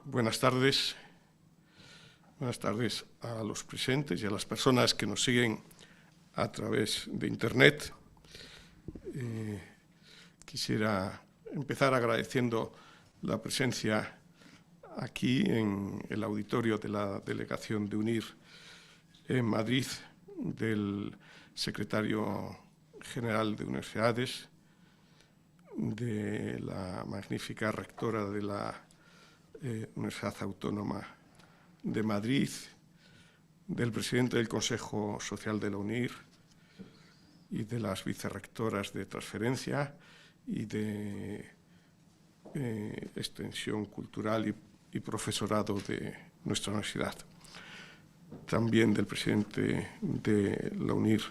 Buenas tardes a los presentes y a las personas que nos siguen a través de Internet. Quisiera empezar agradeciendo la presencia aquí en el auditorio de la Delegación de UNIR en Madrid del secretario general de Universidades, de la magnífica rectora de la Universidad Autónoma de Madrid, del presidente del Consejo Social de la UNIR y de las vicerrectoras de transferencia y de extensión cultural y profesorado de nuestra universidad. También del presidente de la UNIR,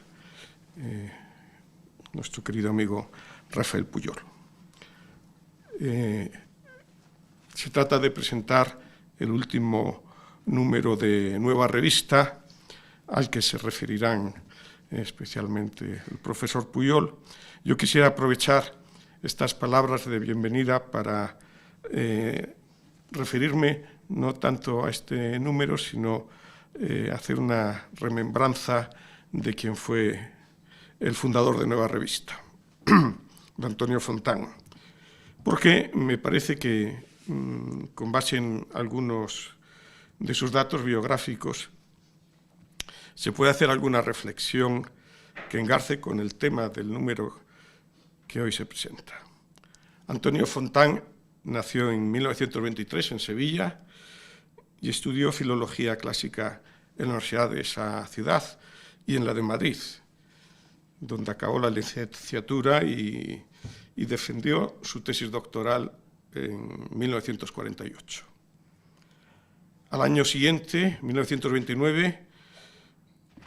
nuestro querido amigo Rafael Puyol. Se trata de presentar el último número de Nueva Revista, al que se referirán especialmente el profesor Puyol. Yo quisiera aprovechar estas palabras de bienvenida para referirme no tanto a este número, sino hacer una remembranza de quien fue el fundador de Nueva Revista, de Antonio Fontán, porque me parece que, con base en algunos de sus datos biográficos, se puede hacer alguna reflexión que engarce con el tema del número que hoy se presenta. Antonio Fontán nació en 1923 en Sevilla y estudió Filología Clásica en la Universidad de esa ciudad y en la de Madrid, donde acabó la licenciatura y defendió su tesis doctoral en 1948. Al año siguiente, 1929,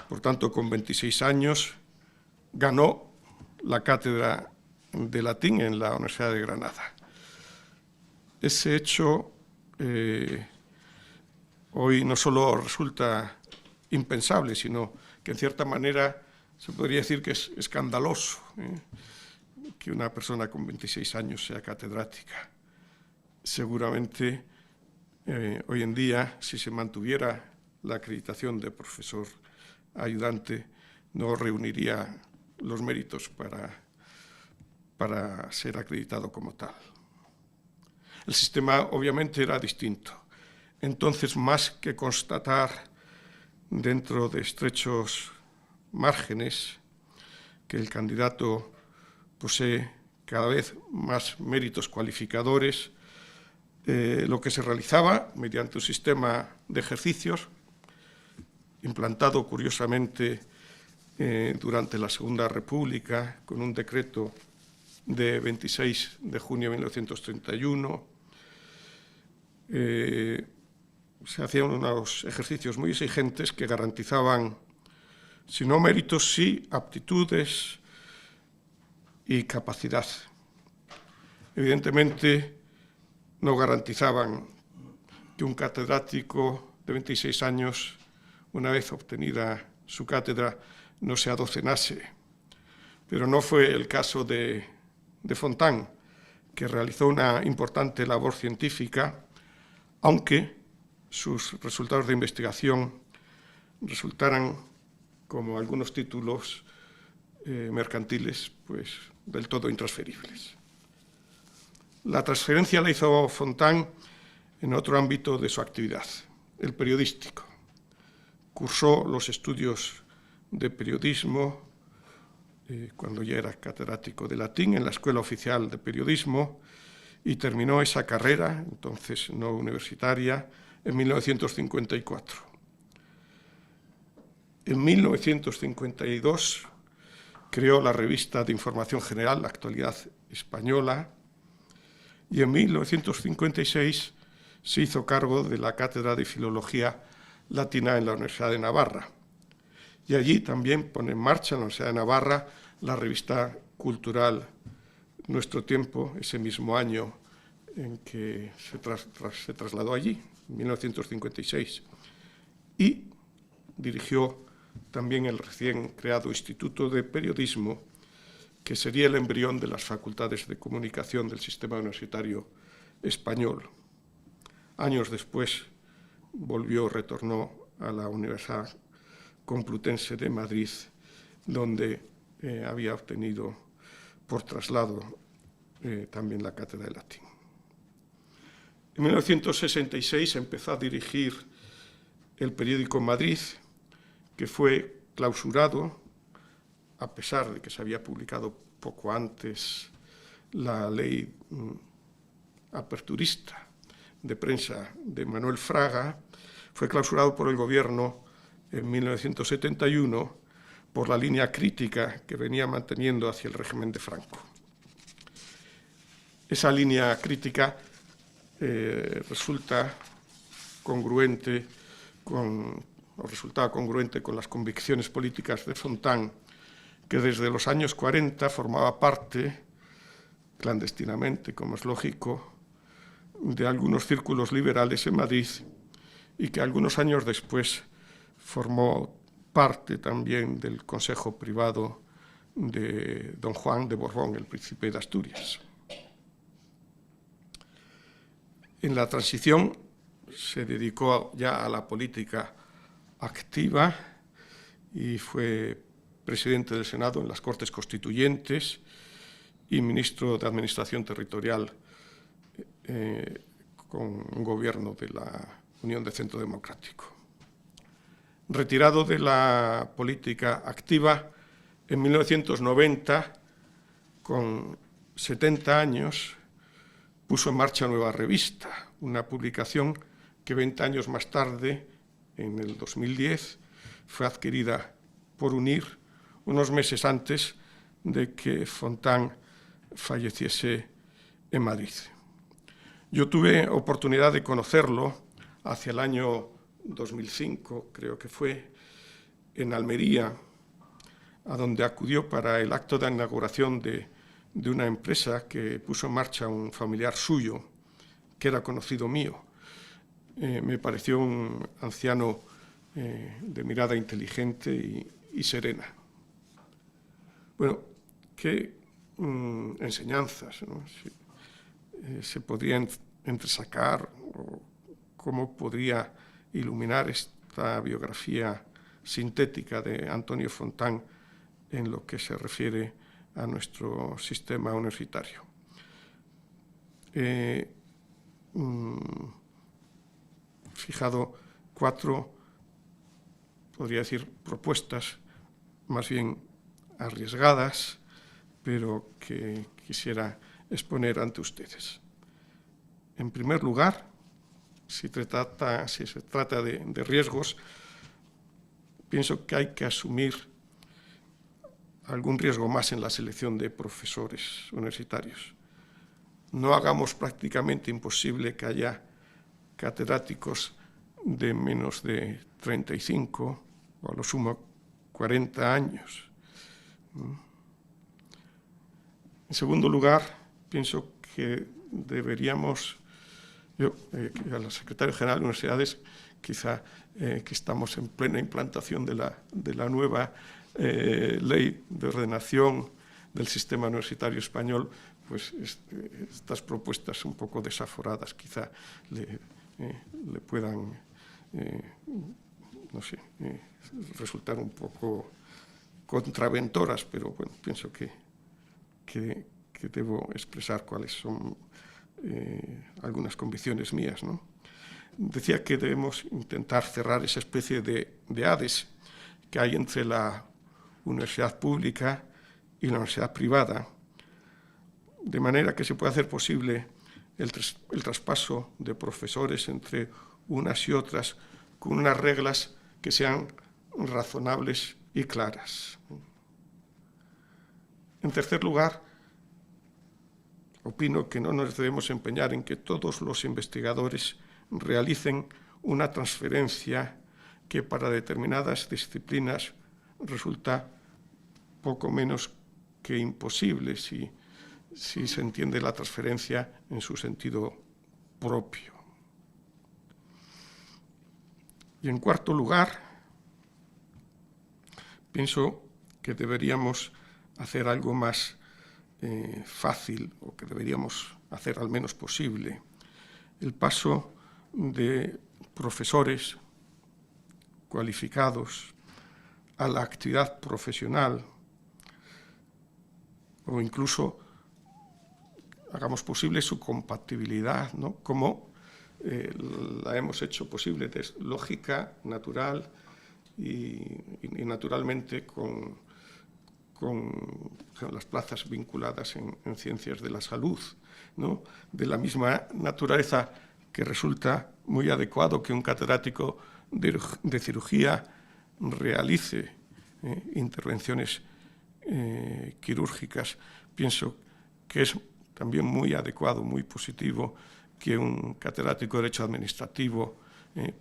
por tanto con 26 años, ganó la cátedra de latín en la Universidad de Granada. Ese hecho hoy no solo resulta impensable, sino que en cierta manera se podría decir que es escandaloso que una persona con 26 años sea catedrática. Seguramente hoy en día, si se mantuviera la acreditación de profesor ayudante, no reuniría los méritos para ser acreditado como tal. El sistema obviamente era distinto. Entonces, más que constatar dentro de estrechos márgenes que el candidato posee cada vez más méritos cualificadores, lo que se realizaba mediante un sistema de ejercicios implantado curiosamente durante la Segunda República con un decreto de 26 de junio de 1931. Se hacían unos ejercicios muy exigentes que garantizaban, si no méritos, sí aptitudes y capacidad. Evidentemente, no garantizaban que un catedrático de 26 años, una vez obtenida su cátedra, no se adocenase. Pero no fue el caso de Fontán, que realizó una importante labor científica, aunque sus resultados de investigación resultaran, como algunos títulos mercantiles, pues del todo intransferibles. La transferencia la hizo Fontán en otro ámbito de su actividad, el periodístico. Cursó los estudios de periodismo cuando ya era catedrático de latín en la Escuela Oficial de Periodismo y terminó esa carrera, entonces no universitaria, en 1954. En 1952 creó la revista de Información General, La Actualidad Española, y en 1956 se hizo cargo de la Cátedra de Filología Latina en la Universidad de Navarra. Y allí también pone en marcha en la Universidad de Navarra la revista cultural Nuestro Tiempo, ese mismo año en que se trasladó allí, 1956. Y dirigió también el recién creado Instituto de Periodismo, que sería el embrión de las facultades de comunicación del sistema universitario español. Años después retornó a la Universidad Complutense de Madrid, donde había obtenido por traslado también la cátedra de latín. En 1966 empezó a dirigir el periódico Madrid, que fue clausurado, a pesar de que se había publicado poco antes la ley aperturista de prensa de Manuel Fraga. Fue clausurado por el gobierno en 1971 por la línea crítica que venía manteniendo hacia el régimen de Franco. Esa línea crítica resultaba congruente con las convicciones políticas de Fontán, que desde los años 40 formaba parte, clandestinamente, como es lógico, de algunos círculos liberales en Madrid y que algunos años después formó parte también del consejo privado de don Juan de Borbón, el príncipe de Asturias. En la transición se dedicó ya a la política activa y fue presidente del Senado en las Cortes Constituyentes y ministro de Administración Territorial con un gobierno de la Unión de Centro Democrático. Retirado de la política activa, en 1990, con 70 años, puso en marcha Nueva Revista, una publicación que 20 años más tarde, en el 2010, fue adquirida por UNIR, unos meses antes de que Fontán falleciese en Madrid. Yo tuve oportunidad de conocerlo hacia el año 2005, creo que fue, en Almería, a donde acudió para el acto de inauguración de una empresa que puso en marcha un familiar suyo, que era conocido mío. Me pareció un anciano de mirada inteligente y serena. Bueno, qué enseñanzas, ¿no? Se podrían entresacar, o cómo podría iluminar esta biografía sintética de Antonio Fontán en lo que se refiere a nuestro sistema universitario. Fijado 4, podría decir, propuestas más bien arriesgadas, pero que quisiera exponer ante ustedes. En primer lugar, si se trata de riesgos, pienso que hay que asumir algún riesgo más en la selección de profesores universitarios. No hagamos prácticamente imposible que haya catedráticos de menos de 35 o a lo sumo 40 años. En segundo lugar, pienso que deberíamos, a la Secretaria General de Universidades, quizá que estamos en plena implantación de la nueva ley de ordenación del sistema universitario español, pues estas propuestas un poco desaforadas quizá le puedan, no sé, resultar un poco contraventoras, pero bueno, pienso que debo expresar cuáles son algunas convicciones mías, ¿no? Decía que debemos intentar cerrar esa especie de hades que hay entre la universidad pública y la universidad privada, de manera que se pueda hacer posible el traspaso de profesores entre unas y otras con unas reglas que sean razonables y claras. En tercer lugar, opino que no nos debemos empeñar en que todos los investigadores realicen una transferencia que para determinadas disciplinas resulta poco menos que imposible si se entiende la transferencia en su sentido propio. Y en cuarto lugar, pienso que deberíamos hacer algo más fácil, o que deberíamos hacer al menos posible, el paso de profesores cualificados a la actividad profesional, o incluso hagamos posible su compatibilidad, ¿no? Como la hemos hecho posible, es lógica, natural y naturalmente con las plazas vinculadas en ciencias de la salud, ¿no? De la misma naturaleza que resulta muy adecuado que un catedrático de cirugía realice intervenciones quirúrgicas. Pienso que es también muy adecuado, muy positivo que un catedrático de Derecho Administrativo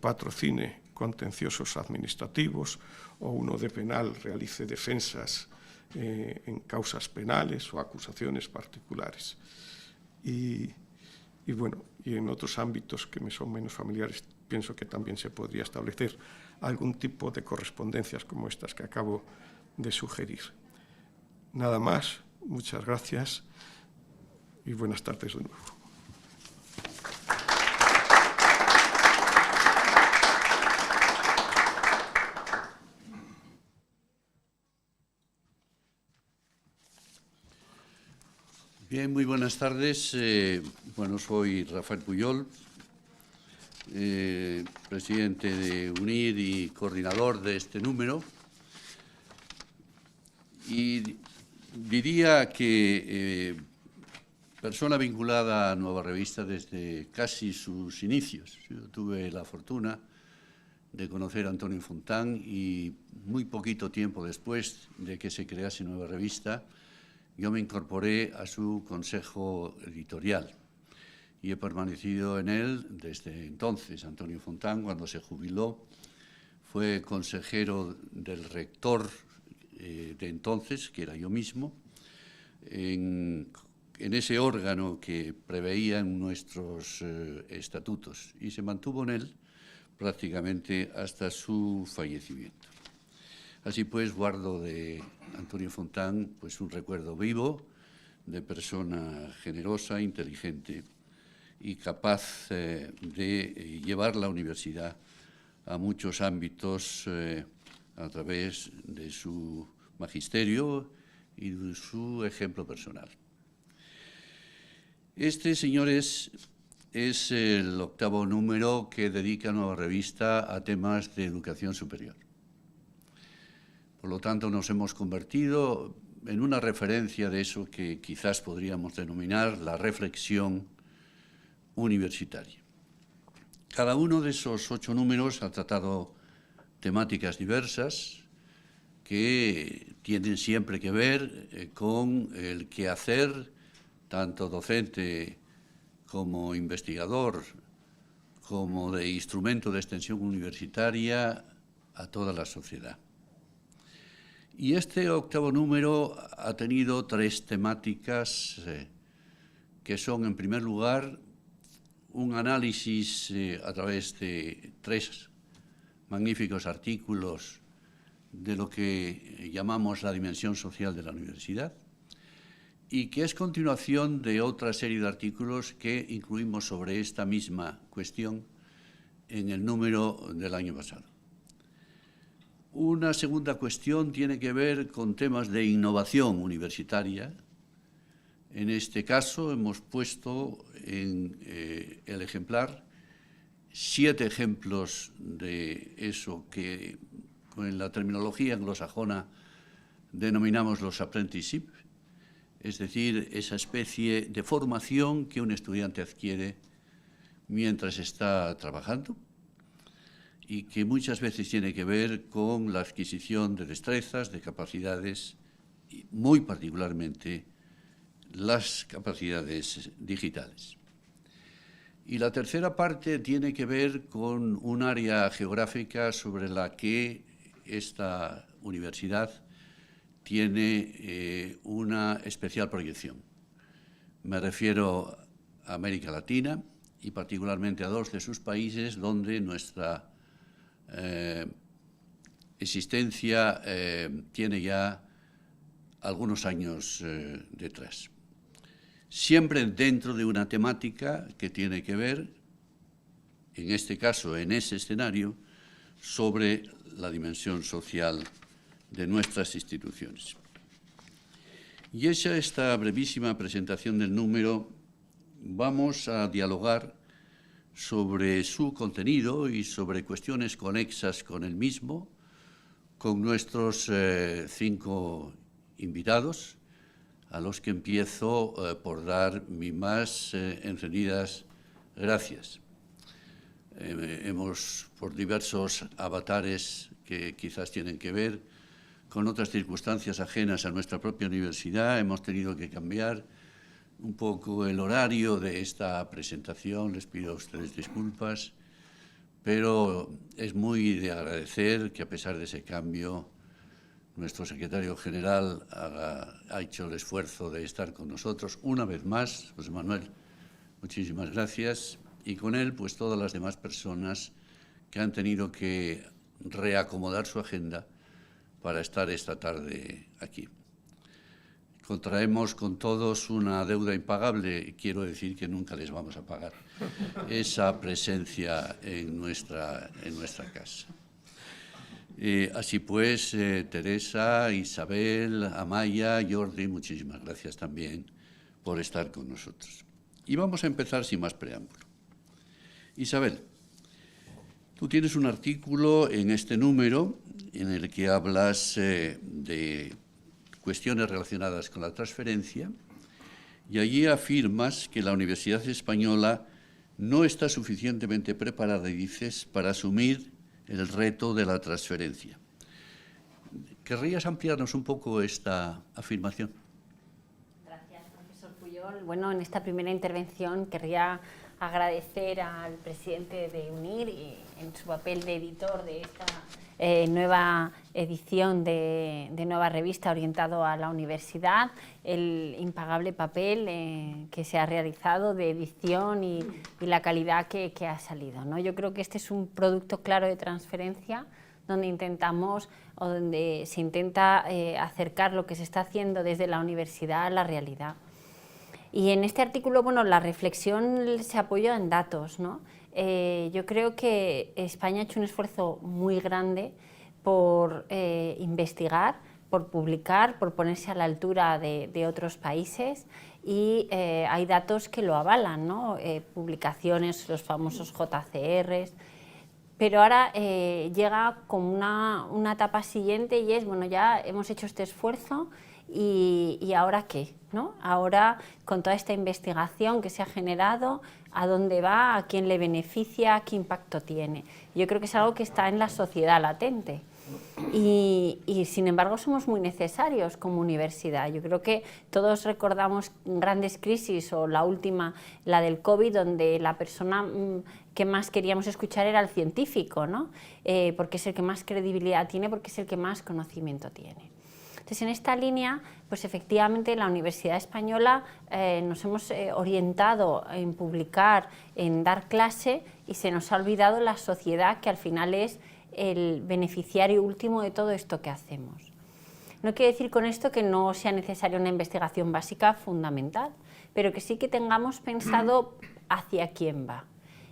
patrocine contenciosos administrativos o uno de penal realice defensas en causas penales o acusaciones particulares. Y bueno, y en otros ámbitos que me son menos familiares, pienso que también se podría establecer algún tipo de correspondencias como estas que acabo de sugerir. Nada más, muchas gracias y buenas tardes de nuevo. Bien, muy buenas tardes. Bueno, soy Rafael Puyol, presidente de UNIR y coordinador de este número. Y diría que persona vinculada a Nueva Revista desde casi sus inicios. Yo tuve la fortuna de conocer a Antonio Fontán y muy poquito tiempo después de que se crease Nueva Revista, yo me incorporé a su consejo editorial y he permanecido en él desde entonces. Antonio Fontán, cuando se jubiló, fue consejero del rector de entonces, que era yo mismo, en ese órgano que preveían nuestros estatutos, y se mantuvo en él prácticamente hasta su fallecimiento. Así pues, guardo de Antonio Fontán pues un recuerdo vivo de persona generosa, inteligente y capaz de llevar la universidad a muchos ámbitos a través de su magisterio y de su ejemplo personal. Este, señores, es el 8º número que dedica Nueva Revista a temas de educación superior. Por lo tanto, nos hemos convertido en una referencia de eso que quizás podríamos denominar la reflexión universitaria. Cada uno de esos 8 números ha tratado temáticas diversas que tienen siempre que ver con el quehacer, tanto docente como investigador, como de instrumento de extensión universitaria a toda la sociedad. Y este 8º número ha tenido 3 temáticas que son, en primer lugar, un análisis a través de 3 magníficos artículos de lo que llamamos la dimensión social de la universidad, y que es continuación de otra serie de artículos que incluimos sobre esta misma cuestión en el número del año pasado. Una segunda cuestión tiene que ver con temas de innovación universitaria. En este caso hemos puesto en el ejemplar 7 ejemplos de eso que con la terminología anglosajona denominamos los apprenticeship, es decir, esa especie de formación que un estudiante adquiere mientras está trabajando y que muchas veces tiene que ver con la adquisición de destrezas, de capacidades, y muy particularmente las capacidades digitales. Y la tercera parte tiene que ver con un área geográfica sobre la que esta universidad tiene una especial proyección. Me refiero a América Latina y particularmente a 2 de sus países donde nuestra existencia tiene ya algunos años detrás. Siempre dentro de una temática que tiene que ver en este caso, en ese escenario, sobre la dimensión social de nuestras instituciones. Y hecha esta brevísima presentación del número, vamos a dialogar sobre su contenido y sobre cuestiones conexas con el mismo, con nuestros 5 invitados, a los que empiezo por dar mis más encendidas gracias. Hemos, por diversos avatares que quizás tienen que ver con otras circunstancias ajenas a nuestra propia universidad, hemos tenido que cambiar un poco el horario de esta presentación. Les pido a ustedes disculpas, pero es muy de agradecer que, a pesar de ese cambio, nuestro secretario general ha hecho el esfuerzo de estar con nosotros una vez más. José Manuel, muchísimas gracias. Y con él, pues todas las demás personas que han tenido que reacomodar su agenda para estar esta tarde aquí. Contraemos con todos una deuda impagable, y quiero decir que nunca les vamos a pagar esa presencia en nuestra casa. Así pues, Teresa, Isabel, Amaya, Jordi, muchísimas gracias también por estar con nosotros. Y vamos a empezar sin más preámbulo. Isabel, tú tienes un artículo en este número en el que hablas de cuestiones relacionadas con la transferencia, y allí afirmas que la Universidad Española no está suficientemente preparada, y dices, para asumir el reto de la transferencia. ¿Querrías ampliarnos un poco esta afirmación? Gracias, profesor Puyol. Bueno, en esta primera intervención querría agradecer al presidente de UNIR y en su papel de editor de esta nueva edición de Nueva Revista orientado a la universidad, el impagable papel que se ha realizado de edición y la calidad que ha salido, ¿no? Yo creo que este es un producto claro de transferencia donde intentamos o donde se intenta acercar lo que se está haciendo desde la universidad a la realidad. Y en este artículo, bueno, la reflexión se apoya en datos, ¿no? Yo creo que España ha hecho un esfuerzo muy grande por investigar, por publicar, por ponerse a la altura de otros países, y hay datos que lo avalan, ¿no? Publicaciones, los famosos JCRs, pero ahora llega como una etapa siguiente, y es, bueno, ya hemos hecho este esfuerzo, ¿y ahora qué? ¿No? Ahora, con toda esta investigación que se ha generado, ¿a dónde va? ¿A quién le beneficia? ¿Qué impacto tiene? Yo creo que es algo que está en la sociedad latente. Y sin embargo somos muy necesarios como universidad. Yo creo que todos recordamos grandes crisis, o la última, la del COVID, donde la persona que más queríamos escuchar era el científico, ¿no? Porque es el que más credibilidad tiene, porque es el que más conocimiento tiene. Entonces, en esta línea, pues efectivamente la Universidad Española nos hemos orientado en publicar, en dar clase, y se nos ha olvidado la sociedad, que al final es el beneficiario último de todo esto que hacemos. No quiere decir con esto que no sea necesaria una investigación básica fundamental, pero que sí que tengamos pensado hacia quién va.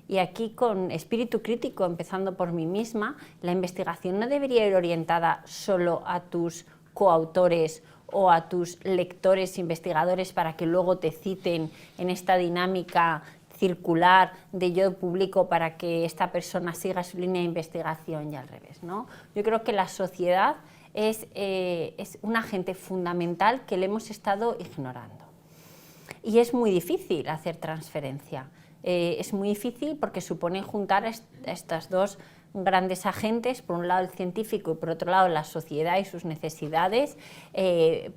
Y aquí, con espíritu crítico, empezando por mí misma, la investigación no debería ir orientada solo a tus coautores o a tus lectores investigadores para que luego te citen en esta dinámica circular de yo publico para que esta persona siga su línea de investigación, y al revés, ¿no? Yo creo que la sociedad es un agente fundamental que le hemos estado ignorando. Y es muy difícil hacer transferencia. Es muy difícil porque supone juntar a estas dos grandes agentes, por un lado el científico y por otro lado la sociedad y sus necesidades,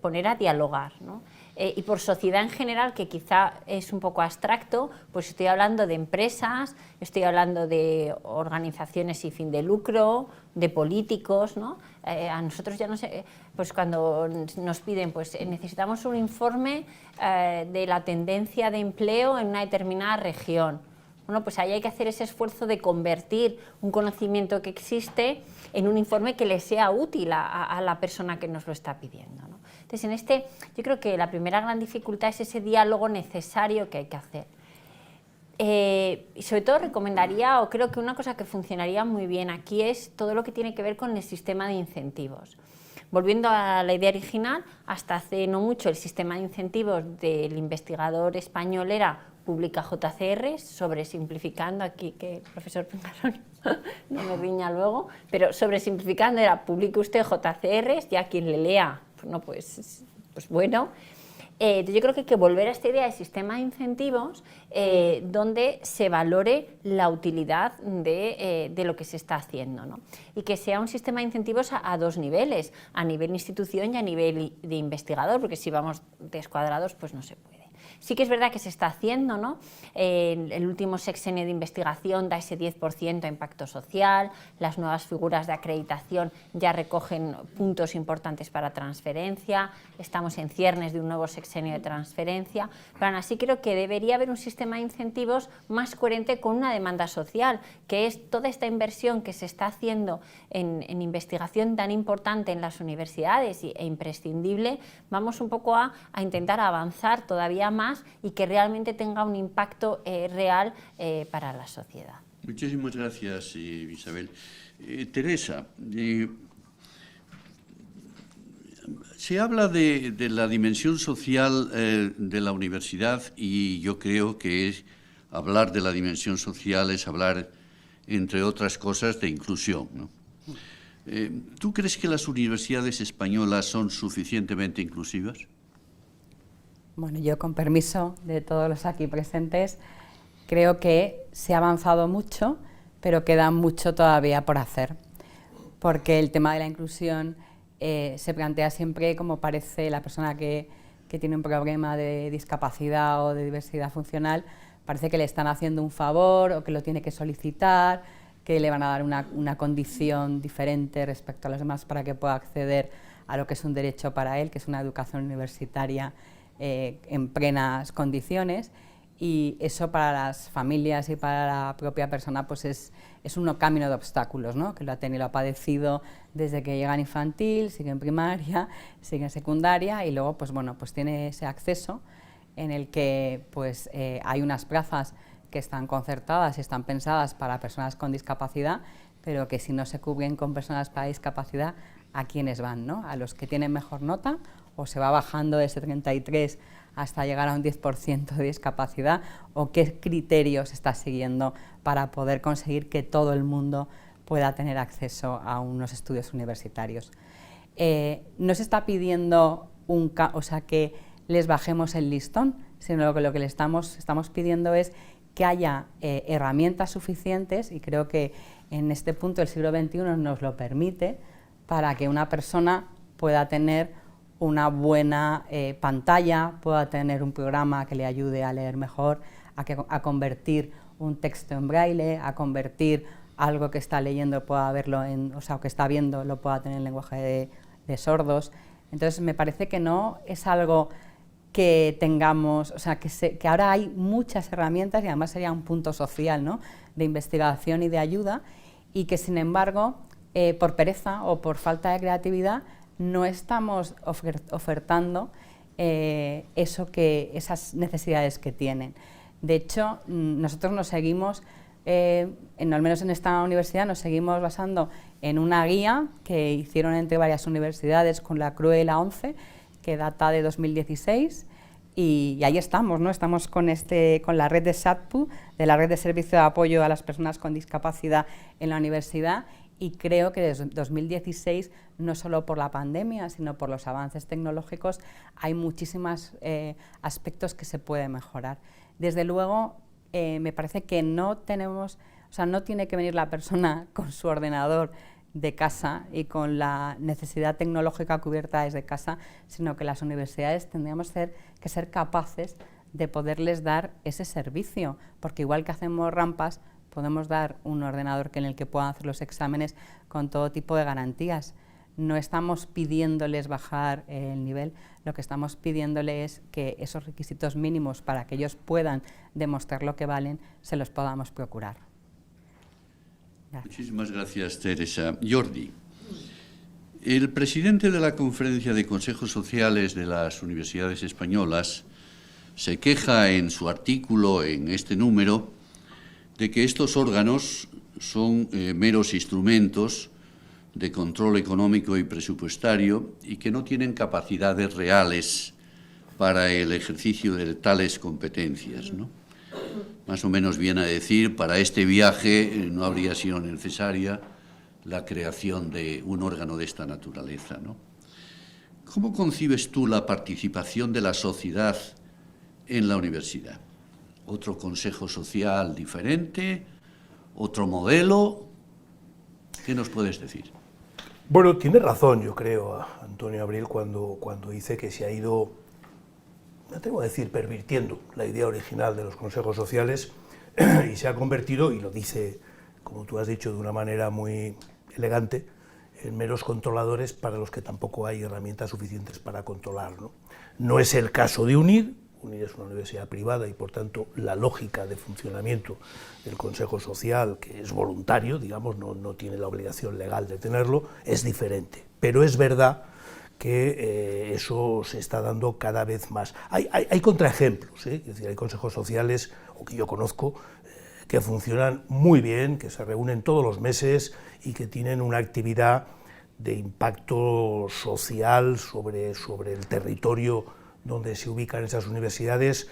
poner a dialogar, ¿no? Y por sociedad en general, que quizá es un poco abstracto, pues estoy hablando de empresas, estoy hablando de organizaciones sin fin de lucro, de políticos, ¿no? A nosotros ya no sé, pues cuando nos piden, pues necesitamos un informe de la tendencia de empleo en una determinada región. Bueno, pues ahí hay que hacer ese esfuerzo de convertir un conocimiento que existe en un informe que le sea útil a la persona que nos lo está pidiendo, ¿no? Entonces, yo creo que la primera gran dificultad es ese diálogo necesario que hay que hacer. Y sobre todo recomendaría, o creo que una cosa que funcionaría muy bien aquí es todo lo que tiene que ver con el sistema de incentivos. Volviendo a la idea original, hasta hace no mucho el sistema de incentivos del investigador español era publica JCR, sobresimplificando aquí, que el profesor Pingarón no me riña luego, pero sobresimplificando era publique usted JCR, ya quien le lea, pues bueno. Yo creo que hay que volver a esta idea de sistema de incentivos donde se valore la utilidad de lo que se está haciendo, ¿no? Y que sea un sistema de incentivos a dos niveles, a nivel institución y a nivel de investigador, porque si vamos descuadrados pues no se puede. Sí que es verdad que se está haciendo, ¿no? El último sexenio de investigación da ese 10% a impacto social, las nuevas figuras de acreditación ya recogen puntos importantes para transferencia, estamos en ciernes de un nuevo sexenio de transferencia, pero aún así creo que debería haber un sistema de incentivos más coherente con una demanda social, que es toda esta inversión que se está haciendo en investigación tan importante en las universidades e imprescindible, vamos un poco a intentar avanzar todavía más y que realmente tenga un impacto real para la sociedad. Muchísimas gracias, Isabel. Teresa, se habla de la dimensión social de la universidad y yo creo que hablar de la dimensión social es hablar, entre otras cosas, de inclusión, ¿no? ¿Tú crees que las universidades españolas son suficientemente inclusivas? Bueno, yo, con permiso de todos los aquí presentes, creo que se ha avanzado mucho, pero queda mucho todavía por hacer, porque el tema de la inclusión se plantea siempre como parece la persona que tiene un problema de discapacidad o de diversidad funcional, parece que le están haciendo un favor o que lo tiene que solicitar, que le van a dar una condición diferente respecto a los demás para que pueda acceder a lo que es un derecho para él, que es una educación universitaria en plenas condiciones, y eso para las familias y para la propia persona pues es un camino de obstáculos, ¿no? Que lo ha padecido desde que llega en infantil, sigue en primaria, sigue en secundaria y luego pues bueno, pues tiene ese acceso en el que pues hay unas plazas que están concertadas y están pensadas para personas con discapacidad, pero que si no se cubren con personas para discapacidad, ¿a quiénes van, no? A los que tienen mejor nota, o se va bajando de ese 33 hasta llegar a un 10% de discapacidad, o qué criterios está siguiendo para poder conseguir que todo el mundo pueda tener acceso a unos estudios universitarios. No se está pidiendo que les bajemos el listón, sino que lo que le estamos pidiendo es que haya herramientas suficientes, y creo que en este punto el siglo XXI nos lo permite, para que una persona pueda tener una buena pantalla, pueda tener un programa que le ayude a leer mejor, a convertir un texto en braille, a convertir algo que está leyendo, pueda verlo o que está viendo, lo pueda tener en lenguaje de sordos. Entonces me parece que no es algo que tengamos, que ahora hay muchas herramientas, y además sería un punto social, ¿no?, de investigación y de ayuda, y que sin embargo por pereza o por falta de creatividad no estamos ofertando esas necesidades que tienen. De hecho, nosotros nos seguimos, al menos en esta universidad, nos seguimos basando en una guía que hicieron entre varias universidades con la CRUE y la ONCE, que data de 2016, y ahí estamos, ¿no? Estamos con la red de SATPU, de la Red de Servicio de Apoyo a las Personas con Discapacidad en la Universidad, y creo que desde 2016, no solo por la pandemia, sino por los avances tecnológicos, hay muchísimos aspectos que se pueden mejorar. Desde luego, me parece que no tiene que venir la persona con su ordenador de casa y con la necesidad tecnológica cubierta desde casa, sino que las universidades tendríamos que ser capaces de poderles dar ese servicio, porque igual que hacemos rampas, podemos dar un ordenador en el que puedan hacer los exámenes con todo tipo de garantías. No estamos pidiéndoles bajar el nivel, lo que estamos pidiéndoles es que esos requisitos mínimos para que ellos puedan demostrar lo que valen, se los podamos procurar. Gracias. Muchísimas gracias, Teresa. Jordi, el presidente de la Conferencia de Consejos Sociales de las Universidades Españolas se queja en su artículo, en este número, de que estos órganos son meros instrumentos de control económico y presupuestario y que no tienen capacidades reales para el ejercicio de tales competencias, ¿no? Más o menos viene a decir, para este viaje no habría sido necesaria la creación de un órgano de esta naturaleza, ¿no? ¿Cómo concibes tú la participación de la sociedad en la universidad? ¿Otro consejo social diferente? ¿Otro modelo? ¿Qué nos puedes decir? Bueno, tiene razón, yo creo, Antonio Abril, cuando dice que se ha ido, me atrevo a decir, pervirtiendo la idea original de los consejos sociales y se ha convertido, y lo dice, como tú has dicho, de una manera muy elegante, en meros controladores para los que tampoco hay herramientas suficientes para controlar, ¿no? No es el caso de UNIR. UNIR es una universidad privada y, por tanto, la lógica de funcionamiento del Consejo Social, que es voluntario, digamos, no tiene la obligación legal de tenerlo, es diferente. Pero es verdad que eso se está dando cada vez más. Hay contraejemplos, es decir, hay consejos sociales, o que yo conozco, que funcionan muy bien, que se reúnen todos los meses y que tienen una actividad de impacto social sobre el territorio donde se ubican esas universidades,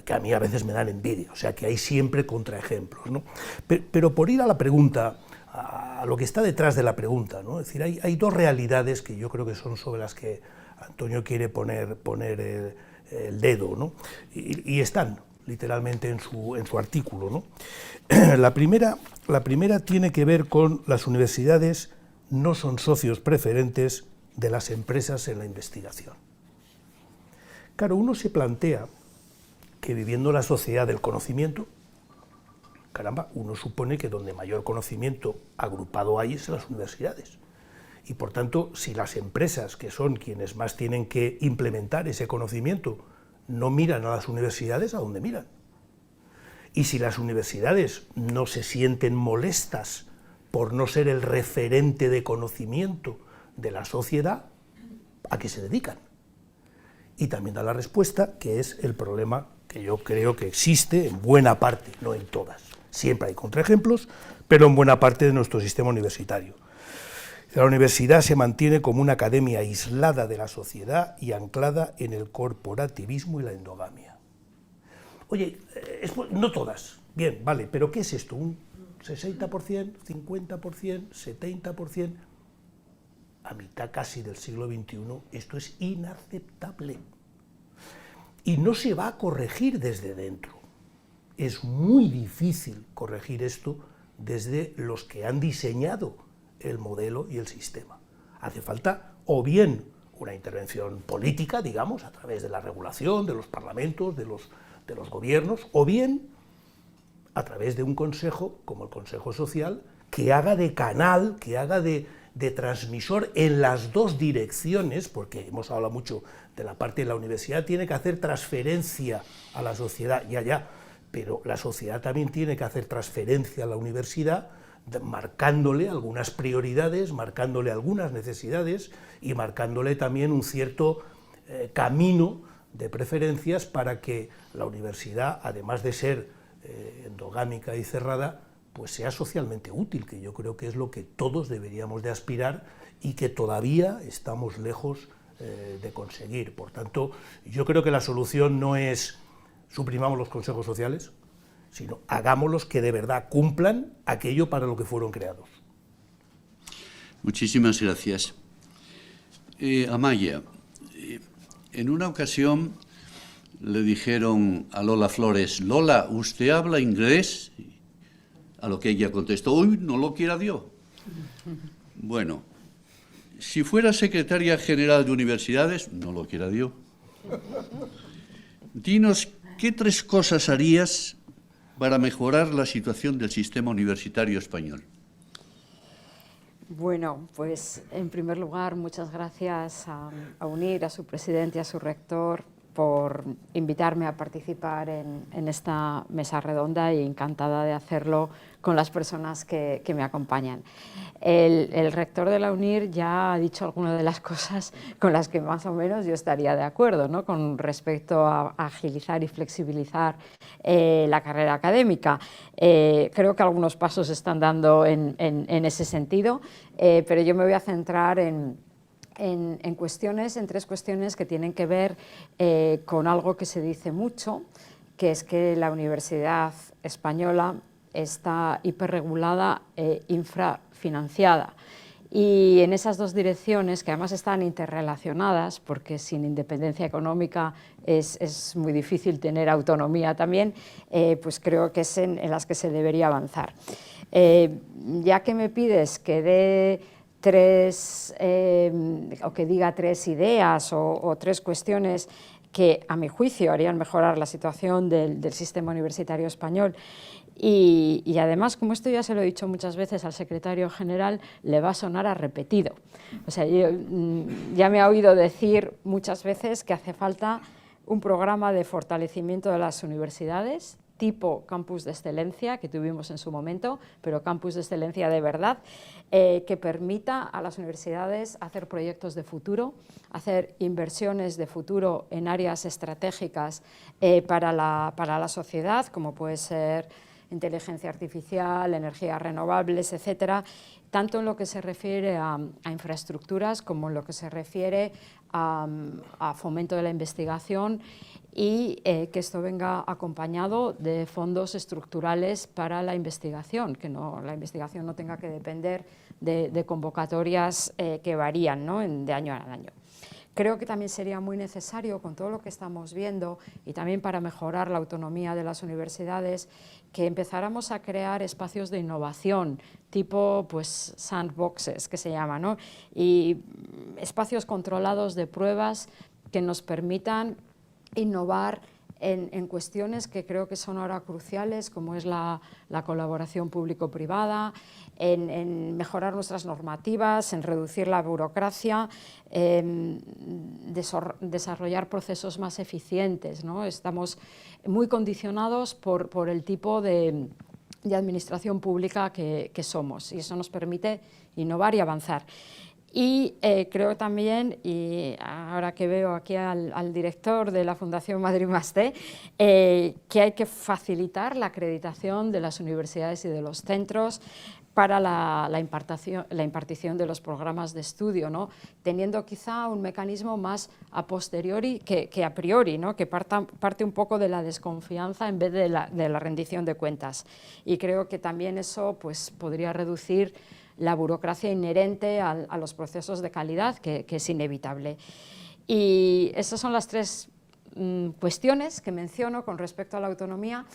que a mí a veces me dan envidia, o sea que hay siempre contraejemplos, ¿no? Pero por ir a la pregunta, a lo que está detrás de la pregunta, ¿no? Es decir, hay dos realidades que yo creo que son sobre las que Antonio quiere poner el dedo, ¿no? Y están literalmente en su artículo, ¿no? La primera tiene que ver con las universidades no son socios preferentes de las empresas en la investigación. Claro, uno se plantea que viviendo la sociedad del conocimiento, caramba, uno supone que donde mayor conocimiento agrupado hay es en las universidades. Y por tanto, si las empresas, que son quienes más tienen que implementar ese conocimiento, no miran a las universidades, ¿a dónde miran? Y si las universidades no se sienten molestas por no ser el referente de conocimiento de la sociedad, ¿a qué se dedican? Y también da la respuesta, que es el problema que yo creo que existe en buena parte, no en todas. Siempre hay contraejemplos, pero en buena parte de nuestro sistema universitario. La universidad se mantiene como una academia aislada de la sociedad y anclada en el corporativismo y la endogamia. Oye, no todas, bien, vale, pero ¿qué es esto? ¿Un 60%, 50%, 70%? A mitad casi del siglo XXI, esto es inaceptable. Y no se va a corregir desde dentro. Es muy difícil corregir esto desde los que han diseñado el modelo y el sistema. Hace falta o bien una intervención política, digamos, a través de la regulación, de los parlamentos, de los gobiernos, o bien a través de un consejo, como el Consejo Social, que haga de canal, que haga de transmisor en las dos direcciones, porque hemos hablado mucho de la parte de la universidad, tiene que hacer transferencia a la sociedad, ya, pero la sociedad también tiene que hacer transferencia a la universidad, marcándole algunas prioridades, marcándole algunas necesidades y marcándole también un cierto camino de preferencias para que la universidad, además de ser endogámica y cerrada, pues sea socialmente útil, que yo creo que es lo que todos deberíamos de aspirar y que todavía estamos lejos de conseguir. Por tanto, yo creo que la solución no es suprimamos los consejos sociales, sino hagámoslos que de verdad cumplan aquello para lo que fueron creados. Muchísimas gracias. Amaya, en una ocasión le dijeron a Lola Flores, Lola, ¿usted habla inglés? A lo que ella contestó, uy, no lo quiera Dios. Bueno, si fuera secretaria general de universidades, no lo quiera Dios. Dinos, ¿qué 3 cosas harías para mejorar la situación del sistema universitario español? Bueno, pues en primer lugar, muchas gracias a UNIR, a su presidente y a su rector por invitarme a participar en esta mesa redonda y encantada de hacerlo con las personas que me acompañan. El rector de la UNIR ya ha dicho algunas de las cosas con las que más o menos yo estaría de acuerdo, ¿no? Con respecto a agilizar y flexibilizar la carrera académica. Creo que algunos pasos se están dando en ese sentido, pero yo me voy a centrar en tres cuestiones que tienen que ver con algo que se dice mucho, que es que la universidad española está hiperregulada e infrafinanciada. Y en esas dos direcciones, que además están interrelacionadas, porque sin independencia económica es muy difícil tener autonomía también, pues creo que es en las que se debería avanzar. Ya que me pides que dé o que diga tres ideas o tres cuestiones que a mi juicio harían mejorar la situación del sistema universitario español. Y además, como esto ya se lo he dicho muchas veces al secretario general, le va a sonar a repetido. O sea, ya me ha oído decir muchas veces que hace falta un programa de fortalecimiento de las universidades, tipo campus de excelencia que tuvimos en su momento, pero campus de excelencia de verdad, que permita a las universidades hacer proyectos de futuro, hacer inversiones de futuro en áreas estratégicas para la sociedad, como puede ser inteligencia artificial, energías renovables, etcétera, tanto en lo que se refiere a infraestructuras como en lo que se refiere a fomento de la investigación y que esto venga acompañado de fondos estructurales para la investigación, que la investigación no tenga que depender de convocatorias que varían, ¿no? de año a año. Creo que también sería muy necesario, con todo lo que estamos viendo y también para mejorar la autonomía de las universidades, que empezáramos a crear espacios de innovación, tipo pues, sandboxes, que se llama, ¿no? Y espacios controlados de pruebas que nos permitan innovar en cuestiones que creo que son ahora cruciales, como es la colaboración público-privada, en mejorar nuestras normativas, en reducir la burocracia, desarrollar procesos más eficientes, ¿no? Estamos muy condicionados por el tipo de administración pública que somos, y eso nos permite innovar y avanzar. Y creo también, y ahora que veo aquí al director de la Fundación Madrid +D, que hay que facilitar la acreditación de las universidades y de los centros para la impartición de los programas de estudio, ¿no? Teniendo quizá un mecanismo más a posteriori que a priori, ¿no? Que parte un poco de la desconfianza en vez de la rendición de cuentas. Y creo que también eso pues, podría reducir la burocracia inherente a los procesos de calidad, que es inevitable. Y estas son las tres cuestiones que menciono con respecto a la autonomía,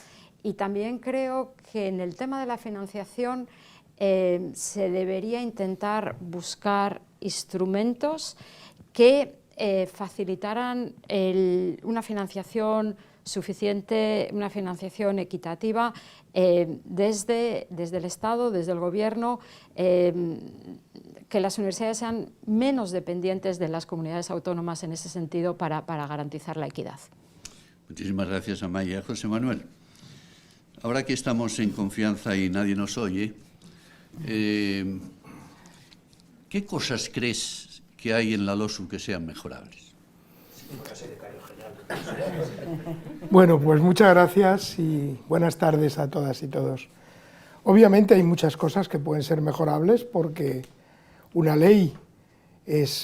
y también creo que en el tema de la financiación se debería intentar buscar instrumentos que facilitaran una financiación suficiente, una financiación equitativa desde el Estado, desde el Gobierno, que las universidades sean menos dependientes de las comunidades autónomas en ese sentido para garantizar la equidad. Muchísimas gracias, Amaya. José Manuel, ahora que estamos en confianza y nadie nos oye, ¿qué cosas crees que hay en la LOSU que sean mejorables? Bueno, pues muchas gracias y buenas tardes a todas y todos. Obviamente hay muchas cosas que pueden ser mejorables porque una ley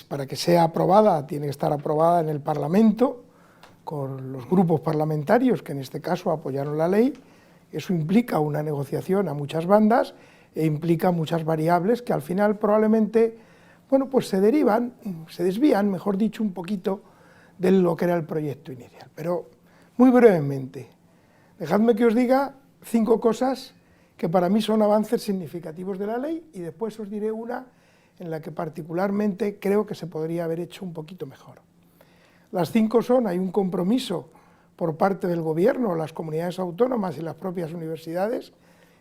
para que sea aprobada, tiene que estar aprobada en el Parlamento con los grupos parlamentarios que en este caso apoyaron la ley. Eso implica una negociación a muchas bandas e implica muchas variables que al final probablemente, bueno, pues se desvían, mejor dicho, un poquito de lo que era el proyecto inicial. Pero muy brevemente, dejadme que os diga 5 cosas que para mí son avances significativos de la ley y después os diré una en la que particularmente creo que se podría haber hecho un poquito mejor. Las 5 son: hay un compromiso por parte del Gobierno, las comunidades autónomas y las propias universidades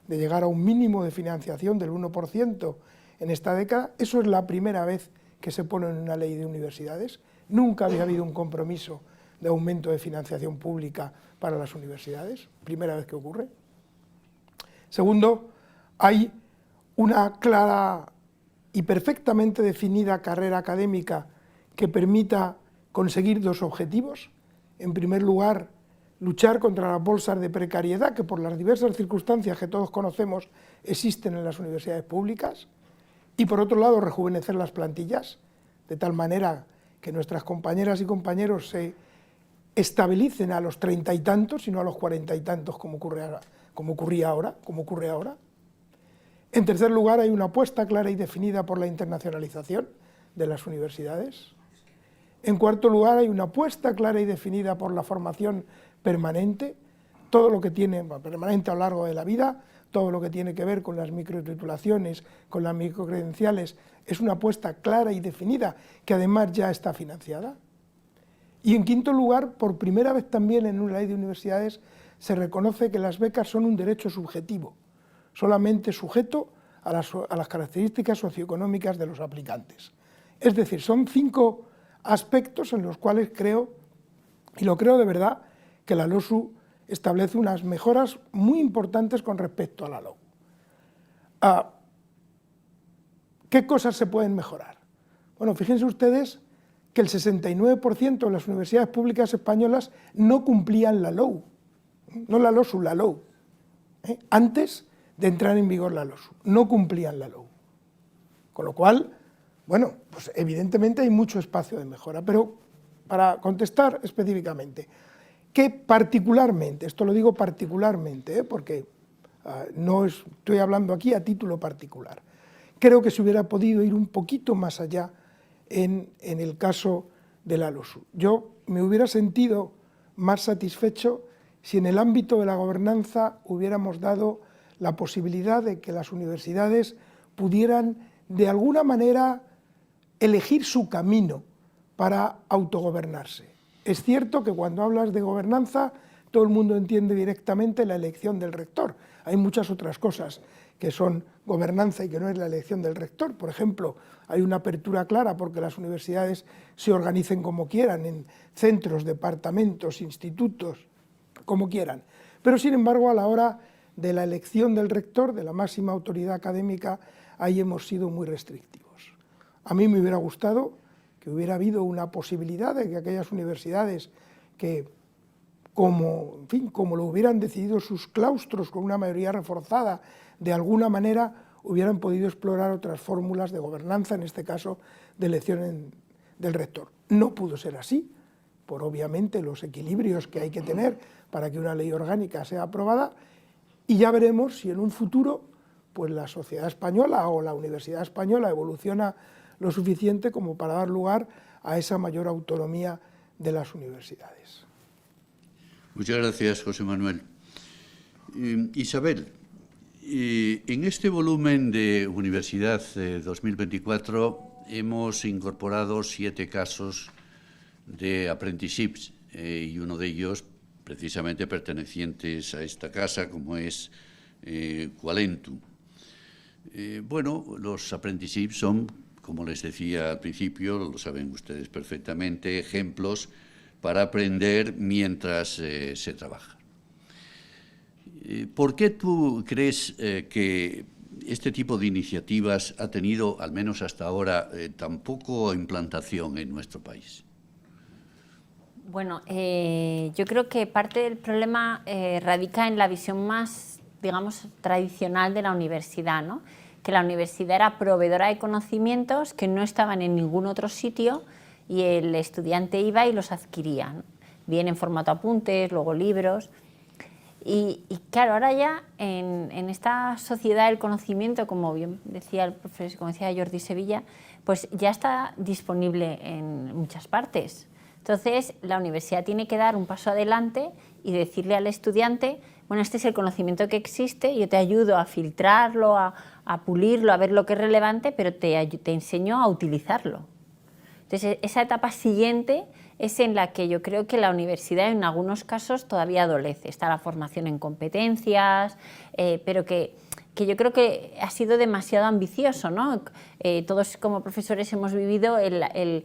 de llegar a un mínimo de financiación del 1% en esta década. Eso es la primera vez que se pone en una ley de universidades. Nunca había habido un compromiso de aumento de financiación pública para las universidades, primera vez que ocurre. Segundo, hay una clara y perfectamente definida carrera académica que permita conseguir dos objetivos. En primer lugar, luchar contra las bolsas de precariedad que por las diversas circunstancias que todos conocemos existen en las universidades públicas, y por otro lado rejuvenecer las plantillas, de tal manera que nuestras compañeras y compañeros se estabilicen a los 30 y tantos y no a los 40 y tantos como ocurre ahora. En tercer lugar, hay una apuesta clara y definida por la internacionalización de las universidades. En cuarto lugar, hay una apuesta clara y definida por la formación permanente, todo lo que tiene permanente a lo largo de la vida, todo lo que tiene que ver con las microtitulaciones, con las microcredenciales, es una apuesta clara y definida que además ya está financiada. Y en quinto lugar, por primera vez también en una ley de universidades se reconoce que las becas son un derecho subjetivo, solamente sujeto a las características socioeconómicas de los aplicantes. Es decir, son 5 aspectos en los cuales creo, y lo creo de verdad, que la LOSU establece unas mejoras muy importantes con respecto a la LOU. ¿Qué cosas se pueden mejorar? Bueno, fíjense ustedes que el 69% de las universidades públicas españolas no cumplían la LOU, no la LOSU, la LOU, antes de entrar en vigor la LOSU, no cumplían la LOU. Con lo cual, bueno, pues evidentemente hay mucho espacio de mejora, pero para contestar específicamente, que particularmente, esto lo digo particularmente, porque no estoy hablando aquí a título particular, creo que se hubiera podido ir un poquito más allá en el caso de la LOSU. Yo me hubiera sentido más satisfecho si en el ámbito de la gobernanza hubiéramos dado la posibilidad de que las universidades pudieran de alguna manera elegir su camino para autogobernarse. Es cierto que cuando hablas de gobernanza todo el mundo entiende directamente la elección del rector. Hay muchas otras cosas que son gobernanza y que no es la elección del rector. Por ejemplo, hay una apertura clara porque las universidades se organicen como quieran, en centros, departamentos, institutos, como quieran. Pero sin embargo, a la hora de la elección del rector, de la máxima autoridad académica, ahí hemos sido muy restrictivos. A mí me hubiera gustado que hubiera habido una posibilidad de que aquellas universidades que, como lo hubieran decidido sus claustros con una mayoría reforzada, de alguna manera hubieran podido explorar otras fórmulas de gobernanza, en este caso de elección del rector. No pudo ser así, por obviamente los equilibrios que hay que tener para que una ley orgánica sea aprobada, y ya veremos si en un futuro pues la sociedad española o la universidad española evoluciona lo suficiente como para dar lugar a esa mayor autonomía de las universidades. Muchas gracias, José Manuel. Isabel, en este volumen de Universidad 2024 hemos incorporado 7 casos de apprenticeships y uno de ellos precisamente pertenecientes a esta casa, como es Qualentum. Bueno, los apprenticeships son, como les decía al principio, lo saben ustedes perfectamente, ejemplos para aprender mientras se trabaja. ¿Por qué tú crees que este tipo de iniciativas ha tenido, al menos hasta ahora, tan poco implantación en nuestro país? Bueno, yo creo que parte del problema radica en la visión más, digamos, tradicional de la universidad, ¿no? Que la universidad era proveedora de conocimientos que no estaban en ningún otro sitio y el estudiante iba y los adquiría, ¿no? Bien en formato apuntes, luego libros. Y claro, ahora ya en esta sociedad del conocimiento, como bien decía el profesor, como decía Jordi Sevilla, pues ya está disponible en muchas partes. Entonces, la universidad tiene que dar un paso adelante y decirle al estudiante, bueno, este es el conocimiento que existe, yo te ayudo a filtrarlo, a pulirlo, a ver lo que es relevante, pero te enseño a utilizarlo. Entonces, esa etapa siguiente es en la que yo creo que la universidad en algunos casos todavía adolece. Está la formación en competencias, pero que que yo creo que ha sido demasiado ambicioso, ¿no? Todos como profesores hemos vivido el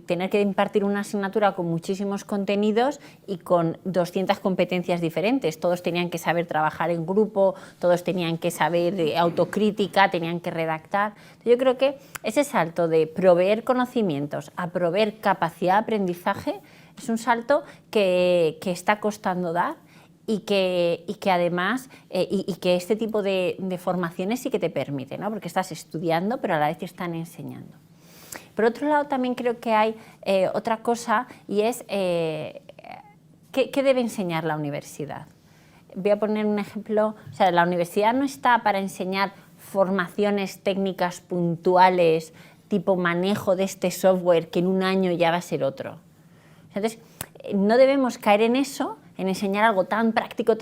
tener que impartir una asignatura con muchísimos contenidos y con 200 competencias diferentes. Todos tenían que saber trabajar en grupo, todos tenían que saber autocrítica, tenían que redactar. Yo creo que ese salto de proveer conocimientos a proveer capacidad de aprendizaje es un salto que está costando dar y que además que este tipo de formaciones sí que te permite, ¿no? Porque estás estudiando pero a la vez te están enseñando. Por otro lado también creo que hay otra cosa y es ¿qué debe enseñar la universidad? Voy a poner un ejemplo, o sea, la universidad no está para enseñar formaciones técnicas puntuales tipo manejo de este software que en un año ya va a ser otro. Entonces, no debemos caer en eso, en enseñar algo tan práctico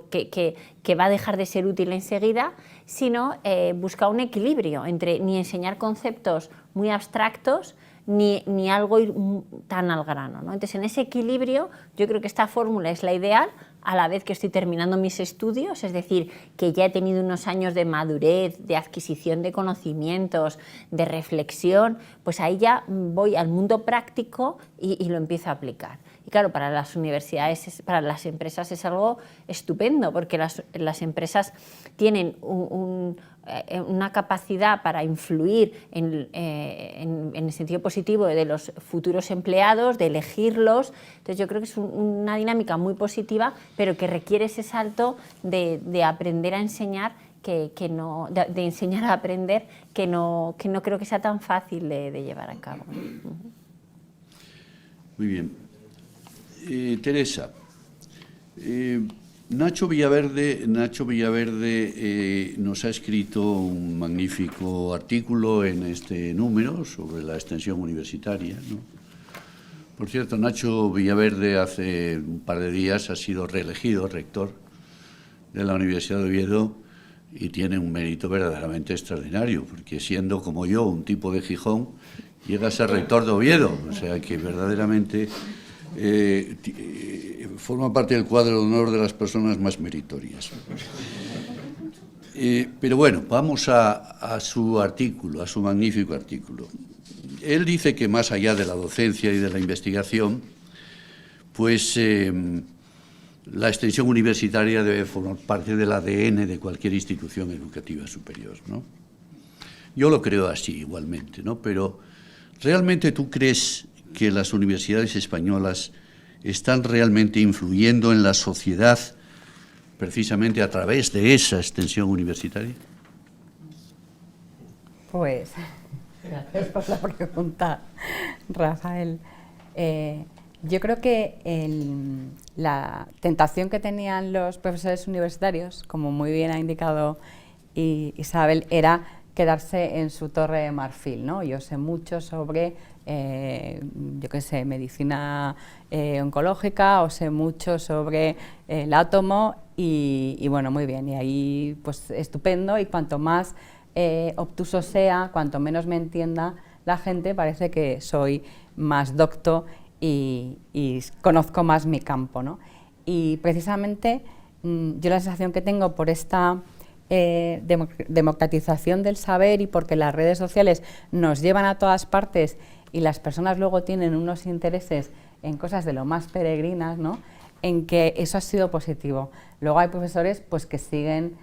que va a dejar de ser útil enseguida, sino buscar un equilibrio entre ni enseñar conceptos muy abstractos ni algo ir tan al grano, ¿no? Entonces, en ese equilibrio, yo creo que esta fórmula es la ideal, a la vez que estoy terminando mis estudios, es decir, que ya he tenido unos años de madurez, de adquisición de conocimientos, de reflexión, pues ahí ya voy al mundo práctico y lo empiezo a aplicar. Y claro, para las universidades, para las empresas es algo estupendo, porque las empresas tienen una capacidad para influir en el sentido positivo de los futuros empleados, de elegirlos. Entonces yo creo que es una dinámica muy positiva, pero que requiere ese salto de aprender a enseñar, de enseñar a aprender, que no creo que sea tan fácil de llevar a cabo. Muy bien. Teresa, Nacho Villaverde nos ha escrito un magnífico artículo en este número sobre la extensión universitaria, ¿no? Por cierto, Nacho Villaverde hace un par de días ha sido reelegido rector de la Universidad de Oviedo y tiene un mérito verdaderamente extraordinario, porque siendo como yo un tipo de Gijón, llega a ser rector de Oviedo, o sea que verdaderamente forma parte del cuadro de honor de las personas más meritorias. Pero bueno, vamos a su artículo, a su magnífico artículo. Él dice que más allá de la docencia y de la investigación, pues la extensión universitaria debe formar parte del ADN de cualquier institución educativa superior, ¿no? Yo lo creo así igualmente, ¿no? Pero ¿realmente tú crees que las universidades españolas están realmente influyendo en la sociedad precisamente a través de esa extensión universitaria? Pues, gracias por la pregunta, Rafael. Yo creo que la tentación que tenían los profesores universitarios, como muy bien ha indicado Isabel, era quedarse en su torre de marfil, ¿no? Yo sé mucho sobre, yo qué sé, medicina oncológica, o sé mucho sobre el átomo y bueno, muy bien, y ahí pues estupendo, y cuanto más obtuso sea, cuanto menos me entienda la gente, parece que soy más docto y conozco más mi campo, ¿no? Y precisamente yo la sensación que tengo por esta democratización del saber y porque las redes sociales nos llevan a todas partes y las personas luego tienen unos intereses en cosas de lo más peregrinas, ¿no? En que eso ha sido positivo. Luego hay profesores pues, que siguen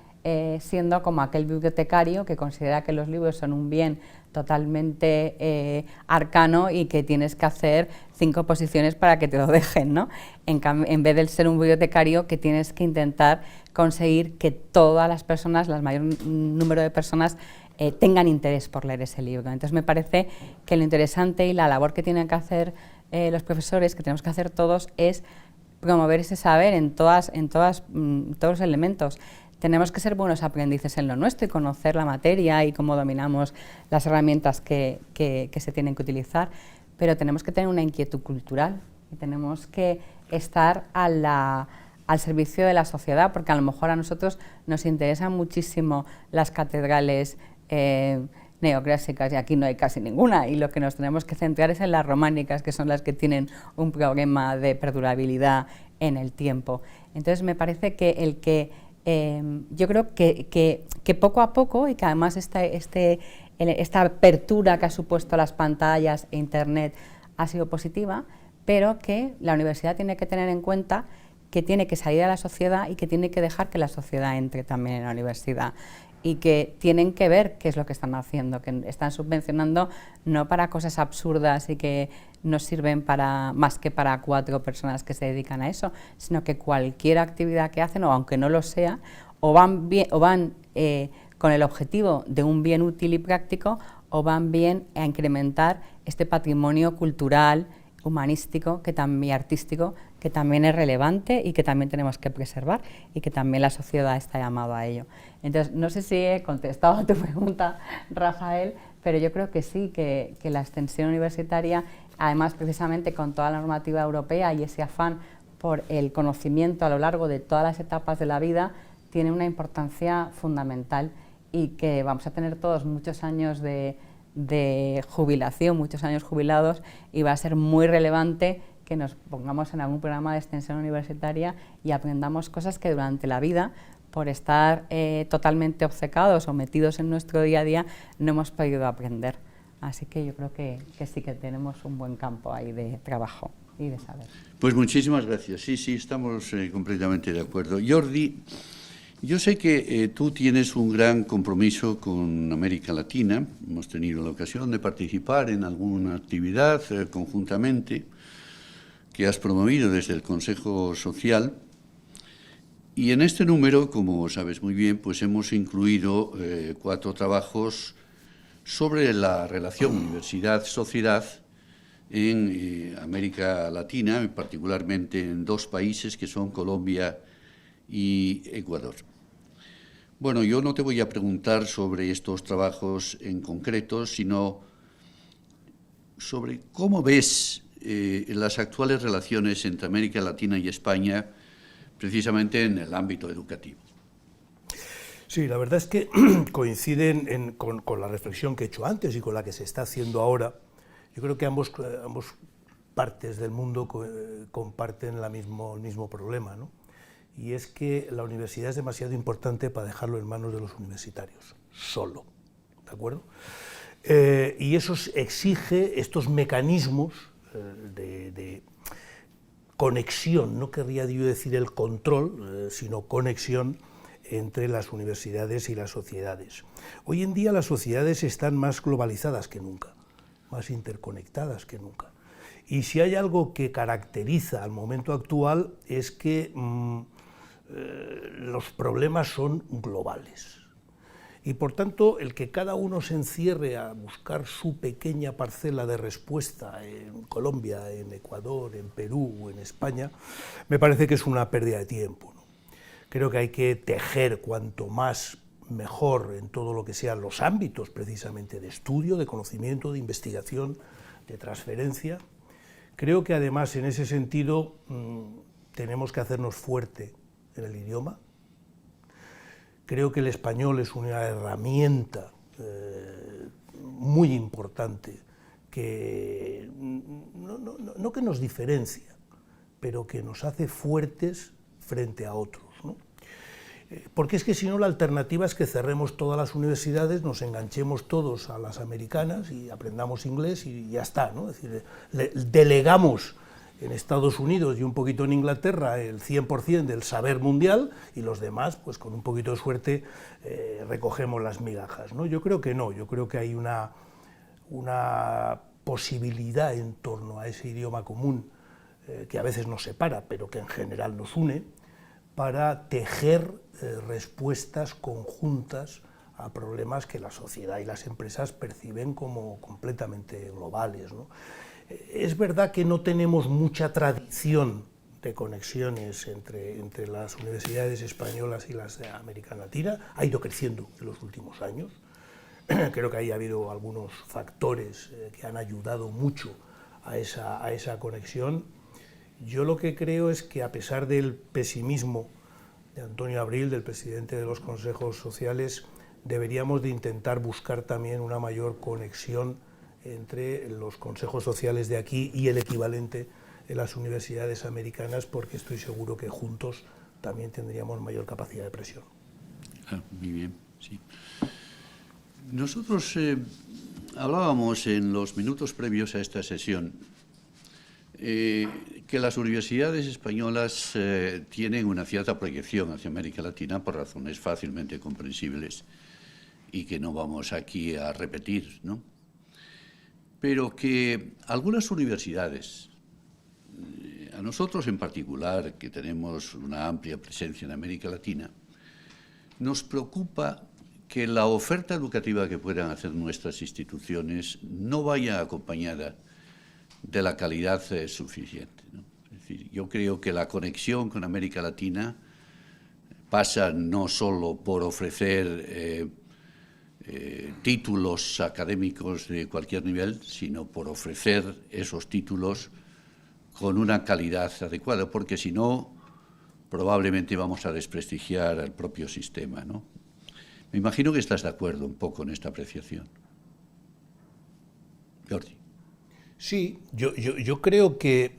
siendo como aquel bibliotecario que considera que los libros son un bien totalmente arcano y que tienes que hacer 5 posiciones para que te lo dejen, ¿no? En vez de ser un bibliotecario que tienes que intentar conseguir que todas las personas, el mayor número de personas, tengan interés por leer ese libro. Entonces me parece que lo interesante y la labor que tienen que hacer los profesores, que tenemos que hacer todos, es promover ese saber en todos los elementos. Tenemos que ser buenos aprendices en lo nuestro y conocer la materia y cómo dominamos las herramientas que se tienen que utilizar, pero tenemos que tener una inquietud cultural y tenemos que estar al servicio de la sociedad, porque a lo mejor a nosotros nos interesan muchísimo las catedrales neoclásicas y aquí no hay casi ninguna, y lo que nos tenemos que centrar es en las románicas, que son las que tienen un problema de perdurabilidad en el tiempo. Entonces me parece que el que yo creo que poco a poco, y que además esta apertura que ha supuesto las pantallas e Internet ha sido positiva, pero que la universidad tiene que tener en cuenta que tiene que salir a la sociedad y que tiene que dejar que la sociedad entre también en la universidad, y que tienen que ver qué es lo que están haciendo, que están subvencionando no para cosas absurdas y que no sirven más que para 4 personas que se dedican a eso, sino que cualquier actividad que hacen, o aunque no lo sea, o van con el objetivo de un bien útil y práctico, o van bien a incrementar este patrimonio cultural, humanístico y artístico, que también es relevante y que también tenemos que preservar, y que también la sociedad está llamada a ello. Entonces, no sé si he contestado a tu pregunta, Rafael, pero yo creo que sí, que la extensión universitaria, además precisamente con toda la normativa europea y ese afán por el conocimiento a lo largo de todas las etapas de la vida, tiene una importancia fundamental, y que vamos a tener todos muchos años de jubilación, muchos años jubilados, y va a ser muy relevante que nos pongamos en algún programa de extensión universitaria y aprendamos cosas que durante la vida, por estar totalmente obcecados o metidos en nuestro día a día, no hemos podido aprender. Así que yo creo que sí que tenemos un buen campo ahí de trabajo y de saber. Pues muchísimas gracias. Sí, estamos completamente de acuerdo. Jordi, yo sé que tú tienes un gran compromiso con América Latina. Hemos tenido la ocasión de participar en alguna actividad conjuntamente que has promovido desde el Consejo Social. Y en este número, como sabes muy bien, pues hemos incluido 4 trabajos sobre la relación universidad-sociedad en América Latina, particularmente en 2 países que son Colombia y Ecuador. Bueno, yo no te voy a preguntar sobre estos trabajos en concreto, sino sobre cómo ves las actuales relaciones entre América Latina y España, precisamente en el ámbito educativo. Sí, la verdad es que coinciden con la reflexión que he hecho antes y con la que se está haciendo ahora. Yo creo que ambos partes del mundo comparten el mismo problema, ¿no? Y es que la universidad es demasiado importante para dejarlo en manos de los universitarios, solo, ¿de acuerdo? Y eso exige estos mecanismos de conexión, no querría yo decir el control, sino conexión entre las universidades y las sociedades. Hoy en día las sociedades están más globalizadas que nunca, más interconectadas que nunca. Y si hay algo que caracteriza al momento actual es que los problemas son globales. Y por tanto, el que cada uno se encierre a buscar su pequeña parcela de respuesta en Colombia, en Ecuador, en Perú o en España, me parece que es una pérdida de tiempo, ¿no? Creo que hay que tejer cuanto más mejor en todo lo que sean los ámbitos precisamente de estudio, de conocimiento, de investigación, de transferencia. Creo que además en ese sentido tenemos que hacernos fuerte en el idioma. Creo que el español es una herramienta muy importante que no que nos diferencia, pero que nos hace fuertes frente a otros, ¿no? Porque es que si no la alternativa es que cerremos todas las universidades, nos enganchemos todos a las americanas y aprendamos inglés y ya está, ¿no? Es decir, delegamos en Estados Unidos y un poquito en Inglaterra el 100% del saber mundial, y los demás, pues con un poquito de suerte, recogemos las migajas, ¿no? Yo creo que no, yo creo que hay una posibilidad en torno a ese idioma común que a veces nos separa, pero que en general nos une, para tejer respuestas conjuntas a problemas que la sociedad y las empresas perciben como completamente globales, ¿no? Es verdad que no tenemos mucha tradición de conexiones entre las universidades españolas y las de América Latina. Ha ido creciendo en los últimos años. Creo que ahí ha habido algunos factores que han ayudado mucho a esa conexión. Yo lo que creo es que, a pesar del pesimismo de Antonio Abril, del presidente de los consejos sociales, deberíamos de intentar buscar también una mayor conexión entre los consejos sociales de aquí y el equivalente en las universidades americanas, porque estoy seguro que juntos también tendríamos mayor capacidad de presión. Muy bien, sí. Nosotros hablábamos en los minutos previos a esta sesión que las universidades españolas tienen una cierta proyección hacia América Latina por razones fácilmente comprensibles y que no vamos aquí a repetir, ¿no? Pero que algunas universidades, a nosotros en particular, que tenemos una amplia presencia en América Latina, nos preocupa que la oferta educativa que puedan hacer nuestras instituciones no vaya acompañada de la calidad suficiente, ¿no? Es decir, yo creo que la conexión con América Latina pasa no solo por ofrecer títulos académicos de cualquier nivel, sino por ofrecer esos títulos con una calidad adecuada, porque si no, probablemente vamos a desprestigiar al propio sistema, ¿no? Me imagino que estás de acuerdo un poco en esta apreciación. Jordi. Sí, yo creo que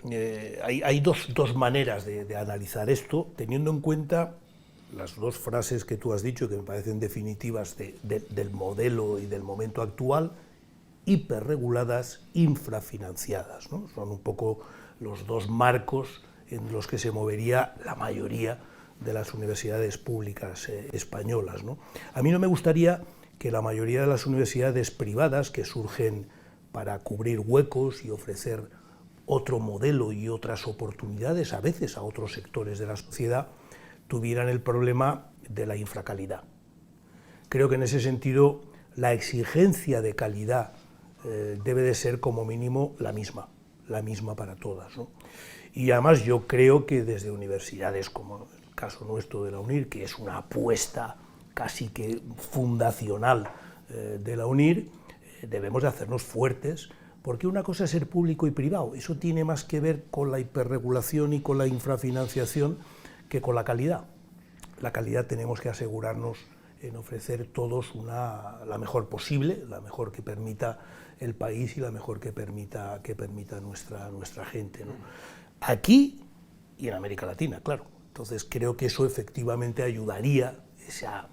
hay dos maneras de analizar esto, teniendo en cuenta las dos frases que tú has dicho, que me parecen definitivas del modelo y del momento actual: hiperreguladas, infrafinanciadas, ¿no? Son un poco los dos marcos en los que se movería la mayoría de las universidades públicas españolas, ¿no? A mí no me gustaría que la mayoría de las universidades privadas que surgen para cubrir huecos y ofrecer otro modelo y otras oportunidades, a veces a otros sectores de la sociedad, tuvieran el problema de la infracalidad. Creo que en ese sentido la exigencia de calidad debe de ser como mínimo la misma para todas, ¿no? Y además yo creo que desde universidades como el caso nuestro de la UNIR, que es una apuesta casi que fundacional de la UNIR, debemos de hacernos fuertes, porque una cosa es ser público y privado, eso tiene más que ver con la hiperregulación y con la infrafinanciación que con la calidad. La calidad tenemos que asegurarnos en ofrecer todos la mejor posible, la mejor que permita el país y la mejor que permita nuestra gente, ¿no? Aquí y en América Latina, claro. Entonces creo que eso efectivamente ayudaría, esa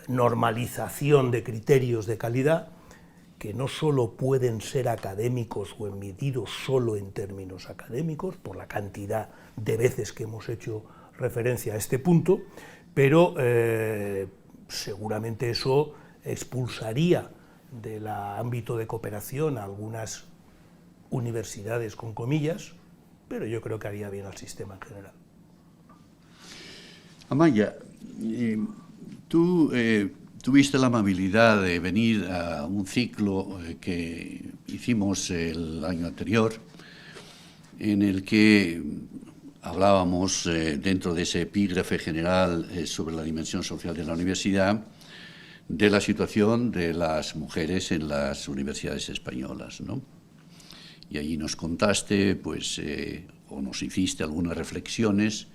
normalización de criterios de calidad, que no solo pueden ser académicos o medidos solo en términos académicos, por la cantidad de veces que hemos hecho referencia a este punto, pero seguramente eso expulsaría del ámbito de cooperación a algunas universidades con comillas, pero yo creo que haría bien al sistema en general. Amaya, tú tuviste la amabilidad de venir a un ciclo que hicimos el año anterior, en el que hablábamos dentro de ese epígrafe general sobre la dimensión social de la universidad, de la situación de las mujeres en las universidades españolas, ¿no? Y allí nos contaste, pues, o nos hiciste algunas reflexiones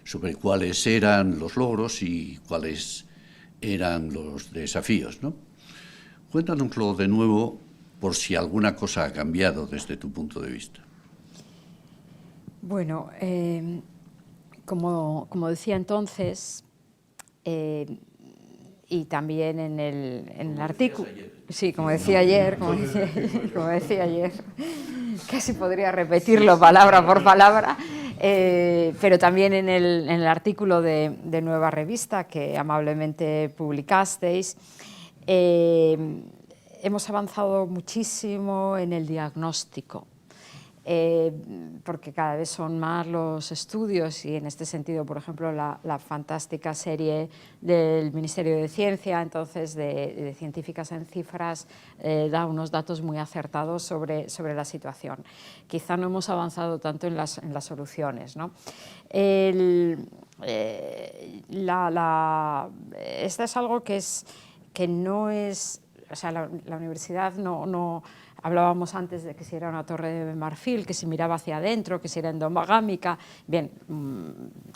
sobre cuáles eran los logros y cuáles eran los desafíos, ¿no? Cuéntanoslo de nuevo, por si alguna cosa ha cambiado desde tu punto de vista. Bueno, como decía entonces, y también en el artículo... Sí, como decía ayer, casi podría repetirlo palabra por palabra, pero también en el artículo de Nueva Revista que amablemente publicasteis, hemos avanzado muchísimo en el diagnóstico, porque cada vez son más los estudios y en este sentido, por ejemplo, la fantástica serie del Ministerio de Ciencia, entonces de Científicas en Cifras, da unos datos muy acertados sobre la situación. Quizá no hemos avanzado tanto en las soluciones, ¿no? Esto es algo que no es... O sea, la universidad no hablábamos antes de que si era una torre de marfil, que si miraba hacia adentro, que si era endogámica. Bien,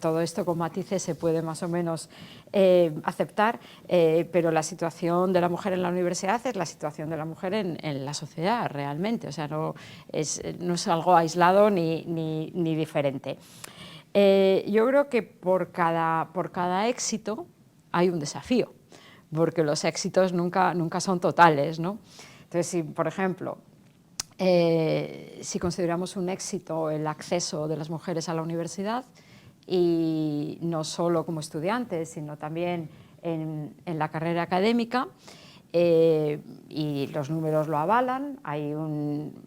todo esto con matices se puede más o menos aceptar, pero la situación de la mujer en la universidad es la situación de la mujer en la sociedad realmente. O sea, no es algo aislado ni diferente. Yo creo que por cada éxito hay un desafío, porque los éxitos nunca son totales, ¿no? Entonces, si, por ejemplo, si consideramos un éxito el acceso de las mujeres a la universidad, y no solo como estudiantes, sino también en la carrera académica, y los números lo avalan, hay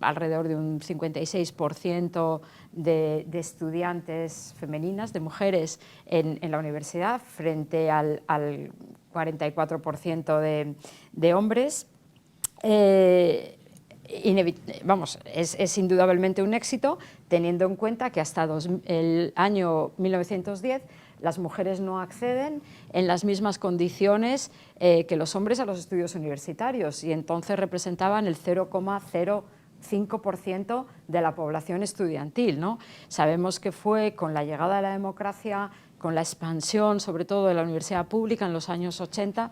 alrededor de un 56% de estudiantes femeninas, de mujeres en la universidad, frente al 44% de hombres. Es indudablemente un éxito, teniendo en cuenta que hasta el año 1910 las mujeres no acceden en las mismas condiciones que los hombres a los estudios universitarios, y entonces representaban el 0,05% de la población estudiantil, ¿no? Sabemos que fue con la llegada de la democracia, con la expansión sobre todo de la universidad pública en los años 80,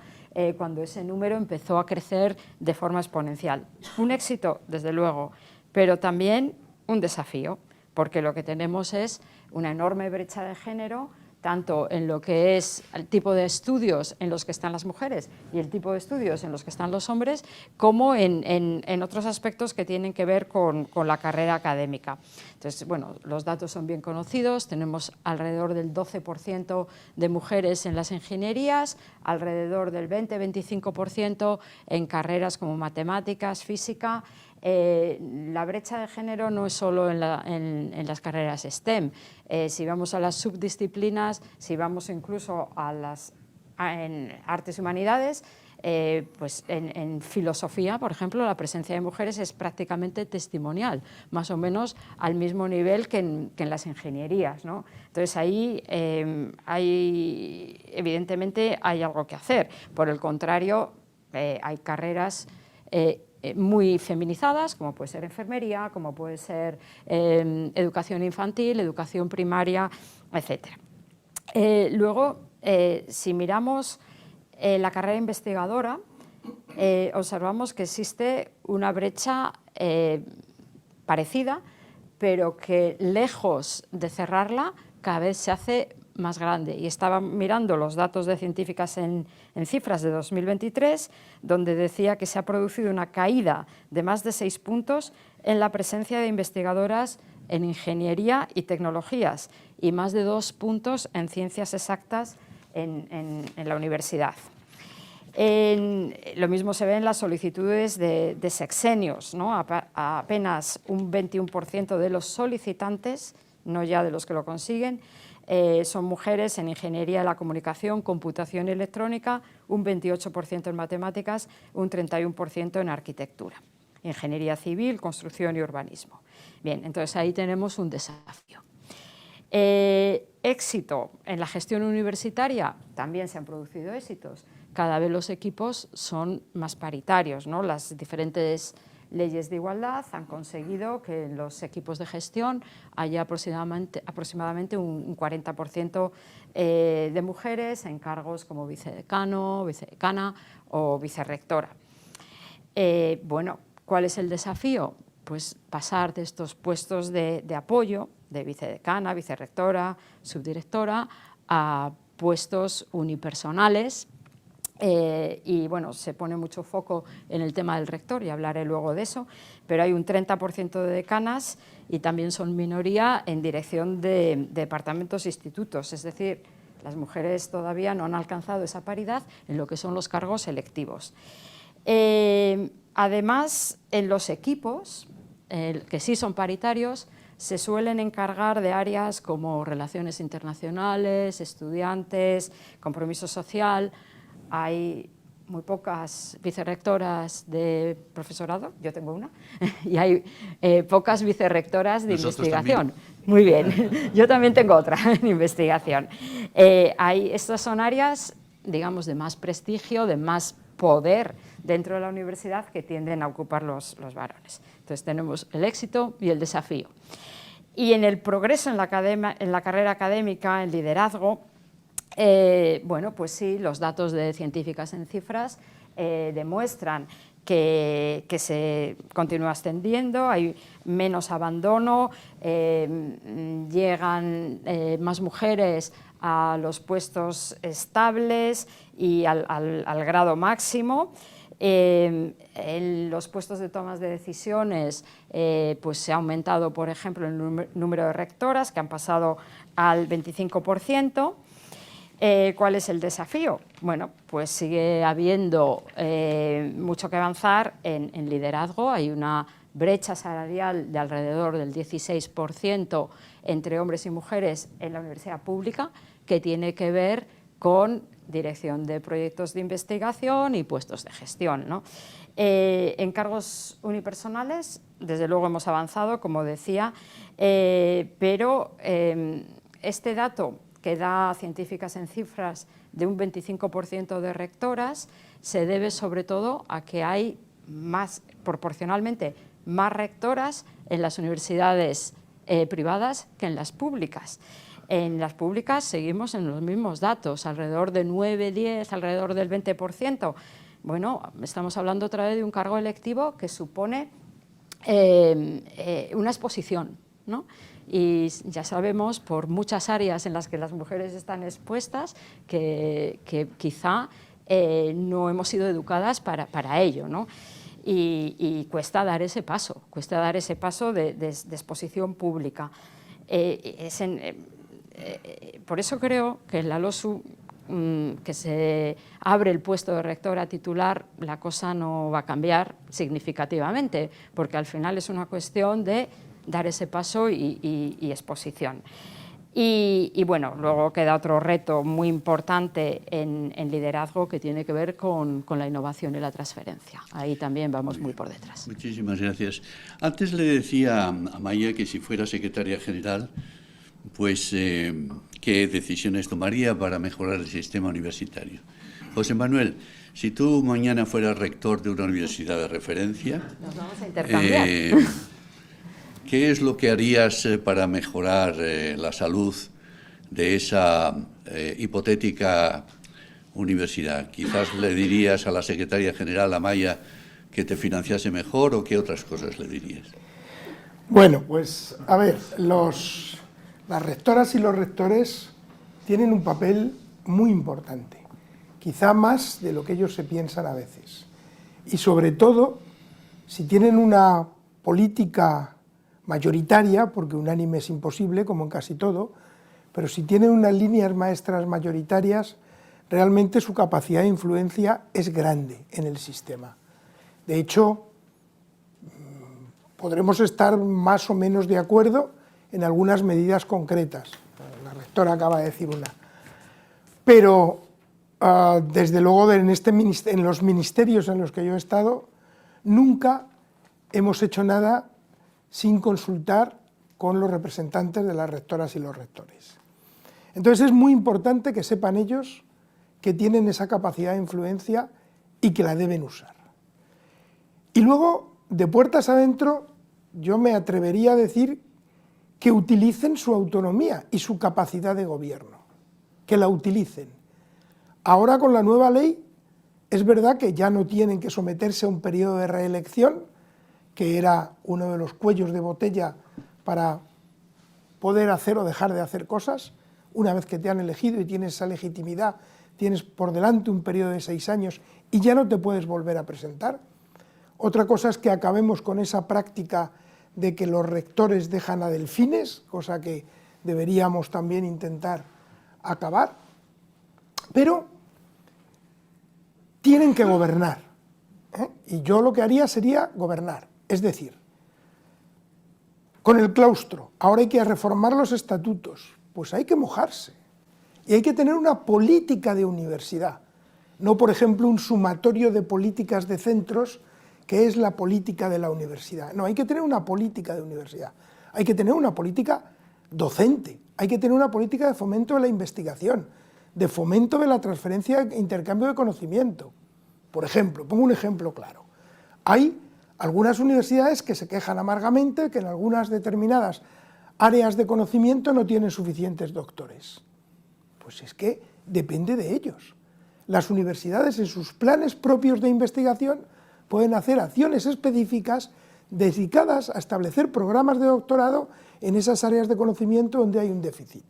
cuando ese número empezó a crecer de forma exponencial. Un éxito, desde luego, pero también un desafío, porque lo que tenemos es una enorme brecha de género, tanto en lo que es el tipo de estudios en los que están las mujeres y el tipo de estudios en los que están los hombres, como en otros aspectos que tienen que ver con la carrera académica. Entonces, bueno, los datos son bien conocidos, tenemos alrededor del 12% de mujeres en las ingenierías, alrededor del 20-25% en carreras como matemáticas, física. La brecha de género no es solo en las carreras STEM. Si vamos a las subdisciplinas, si vamos incluso en artes y humanidades, pues en filosofía, por ejemplo, la presencia de mujeres es prácticamente testimonial, más o menos al mismo nivel que en las ingenierías, ¿no? Entonces ahí evidentemente hay algo que hacer. Por el contrario, hay carreras muy feminizadas, como puede ser enfermería, como puede ser educación infantil, educación primaria, etc. Luego, si miramos la carrera investigadora, observamos que existe una brecha parecida, pero que lejos de cerrarla, cada vez se hace más grande. Y estaba mirando los datos de Científicas en Cifras de 2023, donde decía que se ha producido una caída de más de 6 puntos en la presencia de investigadoras en ingeniería y tecnologías, y más de 2 puntos en ciencias exactas en la universidad. Lo mismo se ve en las solicitudes de sexenios, ¿no? Apenas un 21% de los solicitantes, no ya de los que lo consiguen, son mujeres en ingeniería de la comunicación, computación y electrónica, un 28% en matemáticas, un 31% en arquitectura, ingeniería civil, construcción y urbanismo. Bien, entonces ahí tenemos un desafío. Éxito en la gestión universitaria, también se han producido éxitos. Cada vez los equipos son más paritarios, ¿no? Las diferentes leyes de igualdad han conseguido que en los equipos de gestión haya aproximadamente un 40% de mujeres en cargos como vicedecano, vicedecana o vicerrectora. Bueno, ¿cuál es el desafío? Pues pasar de estos puestos de apoyo, de vicedecana, vicerrectora, subdirectora, a puestos unipersonales. Y bueno, se pone mucho foco en el tema del rector y hablaré luego de eso, pero hay un 30% de decanas y también son minoría en dirección de departamentos e institutos, es decir, las mujeres todavía no han alcanzado esa paridad en lo que son los cargos selectivos. Además, en los equipos, que sí son paritarios, se suelen encargar de áreas como relaciones internacionales, estudiantes, compromiso social. Hay muy pocas vicerrectoras de profesorado, yo tengo una, y hay pocas vicerrectoras de investigación. También. Muy bien, yo también tengo otra en investigación. Estas son áreas, digamos, de más prestigio, de más poder dentro de la universidad que tienden a ocupar los varones. Entonces tenemos el éxito y el desafío. Y en el progreso en la carrera académica, en liderazgo, bueno, pues sí, los datos de Científicas en Cifras demuestran que se continúa extendiendo, hay menos abandono, llegan más mujeres a los puestos estables y al grado máximo. En los puestos de tomas de decisiones pues se ha aumentado, por ejemplo, el número de rectoras, que han pasado al 25%. ¿Cuál es el desafío? Bueno, pues sigue habiendo mucho que avanzar en liderazgo. Hay una brecha salarial de alrededor del 16% entre hombres y mujeres en la universidad pública, que tiene que ver con dirección de proyectos de investigación y puestos de gestión, ¿no? En cargos unipersonales, desde luego hemos avanzado, como decía, pero este dato que da Científicas en Cifras de un 25% de rectoras se debe sobre todo a que hay proporcionalmente más rectoras en las universidades privadas que en las públicas. En las públicas seguimos en los mismos datos, alrededor de 9, 10, alrededor del 20%. Bueno, estamos hablando otra vez de un cargo electivo que supone una exposición, ¿no? Y ya sabemos por muchas áreas en las que las mujeres están expuestas que quizá no hemos sido educadas para ello, ¿no? Y cuesta dar ese paso de exposición pública. Por eso creo que en la LOSU, que se abre el puesto de rectora titular, la cosa no va a cambiar significativamente, porque al final es una cuestión de dar ese paso y exposición. Y bueno, luego queda otro reto muy importante en liderazgo que tiene que ver con la innovación y la transferencia. Ahí también vamos muy por detrás. Muchísimas gracias. Antes le decía a Amaia que si fuera secretaria general, pues qué decisiones tomaría para mejorar el sistema universitario. José Manuel, si tú mañana fueras rector de una universidad de referencia, nos vamos a intercambiar. ¿Qué es lo que harías para mejorar la salud de esa hipotética universidad? Quizás le dirías a la secretaria general, Amaia, que te financiase mejor, o qué otras cosas le dirías. Bueno, pues a ver, las rectoras y los rectores tienen un papel muy importante, quizá más de lo que ellos se piensan a veces. Y sobre todo, si tienen una política mayoritaria, porque unánime es imposible, como en casi todo, pero si tienen unas líneas maestras mayoritarias, realmente su capacidad de influencia es grande en el sistema. De hecho, podremos estar más o menos de acuerdo en algunas medidas concretas. La rectora acaba de decir una. Pero, desde luego, en los ministerios en los que yo he estado, nunca hemos hecho nada sin consultar con los representantes de las rectoras y los rectores. Entonces es muy importante que sepan ellos que tienen esa capacidad de influencia y que la deben usar. Y luego, de puertas adentro, yo me atrevería a decir que utilicen su autonomía y su capacidad de gobierno, que la utilicen. Ahora, con la nueva ley, es verdad que ya no tienen que someterse a un periodo de reelección, que era uno de los cuellos de botella para poder hacer o dejar de hacer cosas. Una vez que te han elegido y tienes esa legitimidad, tienes por delante un periodo de 6 años y ya no te puedes volver a presentar. Otra cosa es que acabemos con esa práctica de que los rectores dejan a delfines, cosa que deberíamos también intentar acabar, pero tienen que gobernar, ¿eh? Y yo lo que haría sería gobernar. Es decir, con el claustro, ahora hay que reformar los estatutos, pues hay que mojarse. Y hay que tener una política de universidad, no, por ejemplo, un sumatorio de políticas de centros, que es la política de la universidad. No, hay que tener una política de universidad, hay que tener una política docente, hay que tener una política de fomento de la investigación, de fomento de la transferencia e intercambio de conocimiento. Por ejemplo, pongo un ejemplo claro. Hay algunas universidades que se quejan amargamente que en algunas determinadas áreas de conocimiento no tienen suficientes doctores. Pues es que depende de ellos. Las universidades en sus planes propios de investigación pueden hacer acciones específicas dedicadas a establecer programas de doctorado en esas áreas de conocimiento donde hay un déficit.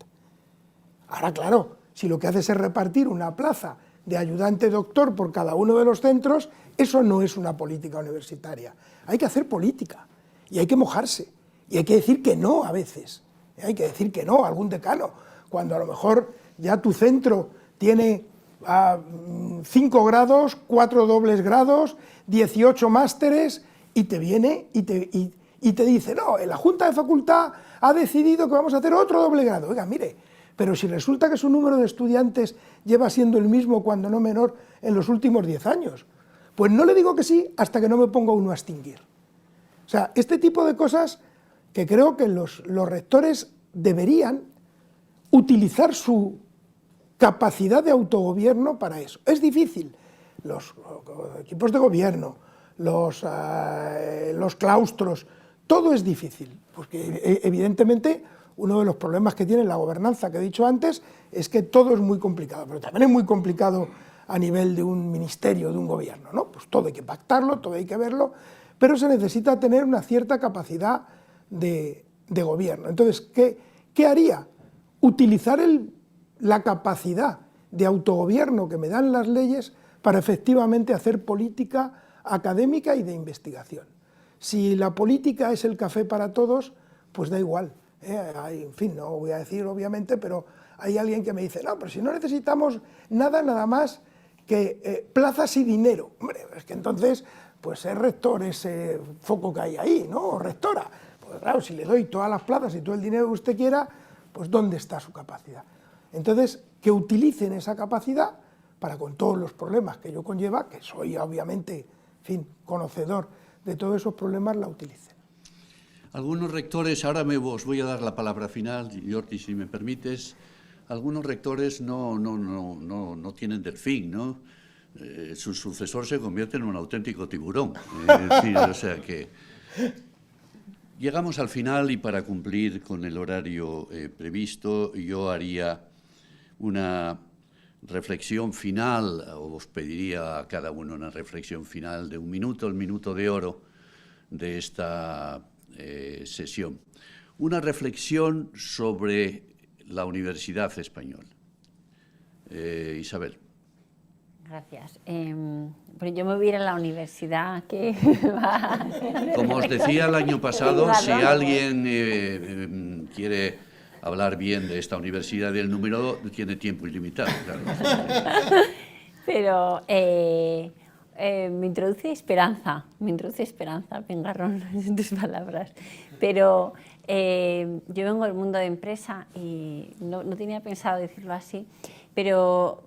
Ahora, claro, si lo que haces es repartir una plaza de ayudante doctor por cada uno de los centros, eso no es una política universitaria. Hay que hacer política y hay que mojarse y hay que decir que no a veces. Hay que decir que no a algún decano, cuando a lo mejor ya tu centro tiene 5 grados, 4 dobles grados, 18 másteres, y te viene y te dice, no, la Junta de Facultad ha decidido que vamos a hacer otro doble grado. Oiga, mire, pero si resulta que su número de estudiantes lleva siendo el mismo, cuando no menor, en los últimos 10 años. Pues no le digo que sí hasta que no me ponga uno a extinguir. O sea, este tipo de cosas que creo que los rectores deberían utilizar su capacidad de autogobierno para eso. Es difícil. Los equipos de gobierno, los claustros, todo es difícil, porque evidentemente uno de los problemas que tiene la gobernanza, que he dicho antes, es que todo es muy complicado, pero también es muy complicado a nivel de un ministerio, de un gobierno, ¿no? Pues todo hay que pactarlo, todo hay que verlo, pero se necesita tener una cierta capacidad de gobierno. Entonces, ¿qué haría? Utilizar la capacidad de autogobierno que me dan las leyes para efectivamente hacer política académica y de investigación. Si la política es el café para todos, pues da igual. En fin, no voy a decir obviamente, pero hay alguien que me dice, no, pero si no necesitamos nada más que plazas y dinero. Hombre, es que entonces, pues es rector ese foco que hay ahí, ¿no? O rectora. Pues claro, si le doy todas las plazas y todo el dinero que usted quiera, pues ¿dónde está su capacidad? Entonces, que utilicen esa capacidad para, con todos los problemas que ello conlleva, que soy obviamente, en fin, conocedor de todos esos problemas, la utilicen. Algunos rectores, ahora os voy a dar la palabra final, Jordi, si me permites. Algunos rectores no tienen delfín, ¿no? Su sucesor se convierte en un auténtico tiburón. Es decir, o sea que llegamos al final y para cumplir con el horario previsto, yo haría una reflexión final, o os pediría a cada uno una reflexión final de 1 minuto, el minuto de oro de esta sesión. Una reflexión sobre la Universidad Española. Isabel. Gracias. Pero yo me voy a ir a la universidad que va... Como os decía el año pasado, si alguien quiere hablar bien de esta universidad del número, tiene tiempo ilimitado, claro. Pero me introduce esperanza, Pingarrón, en tus palabras. Pero yo vengo del mundo de empresa y no tenía pensado decirlo así, pero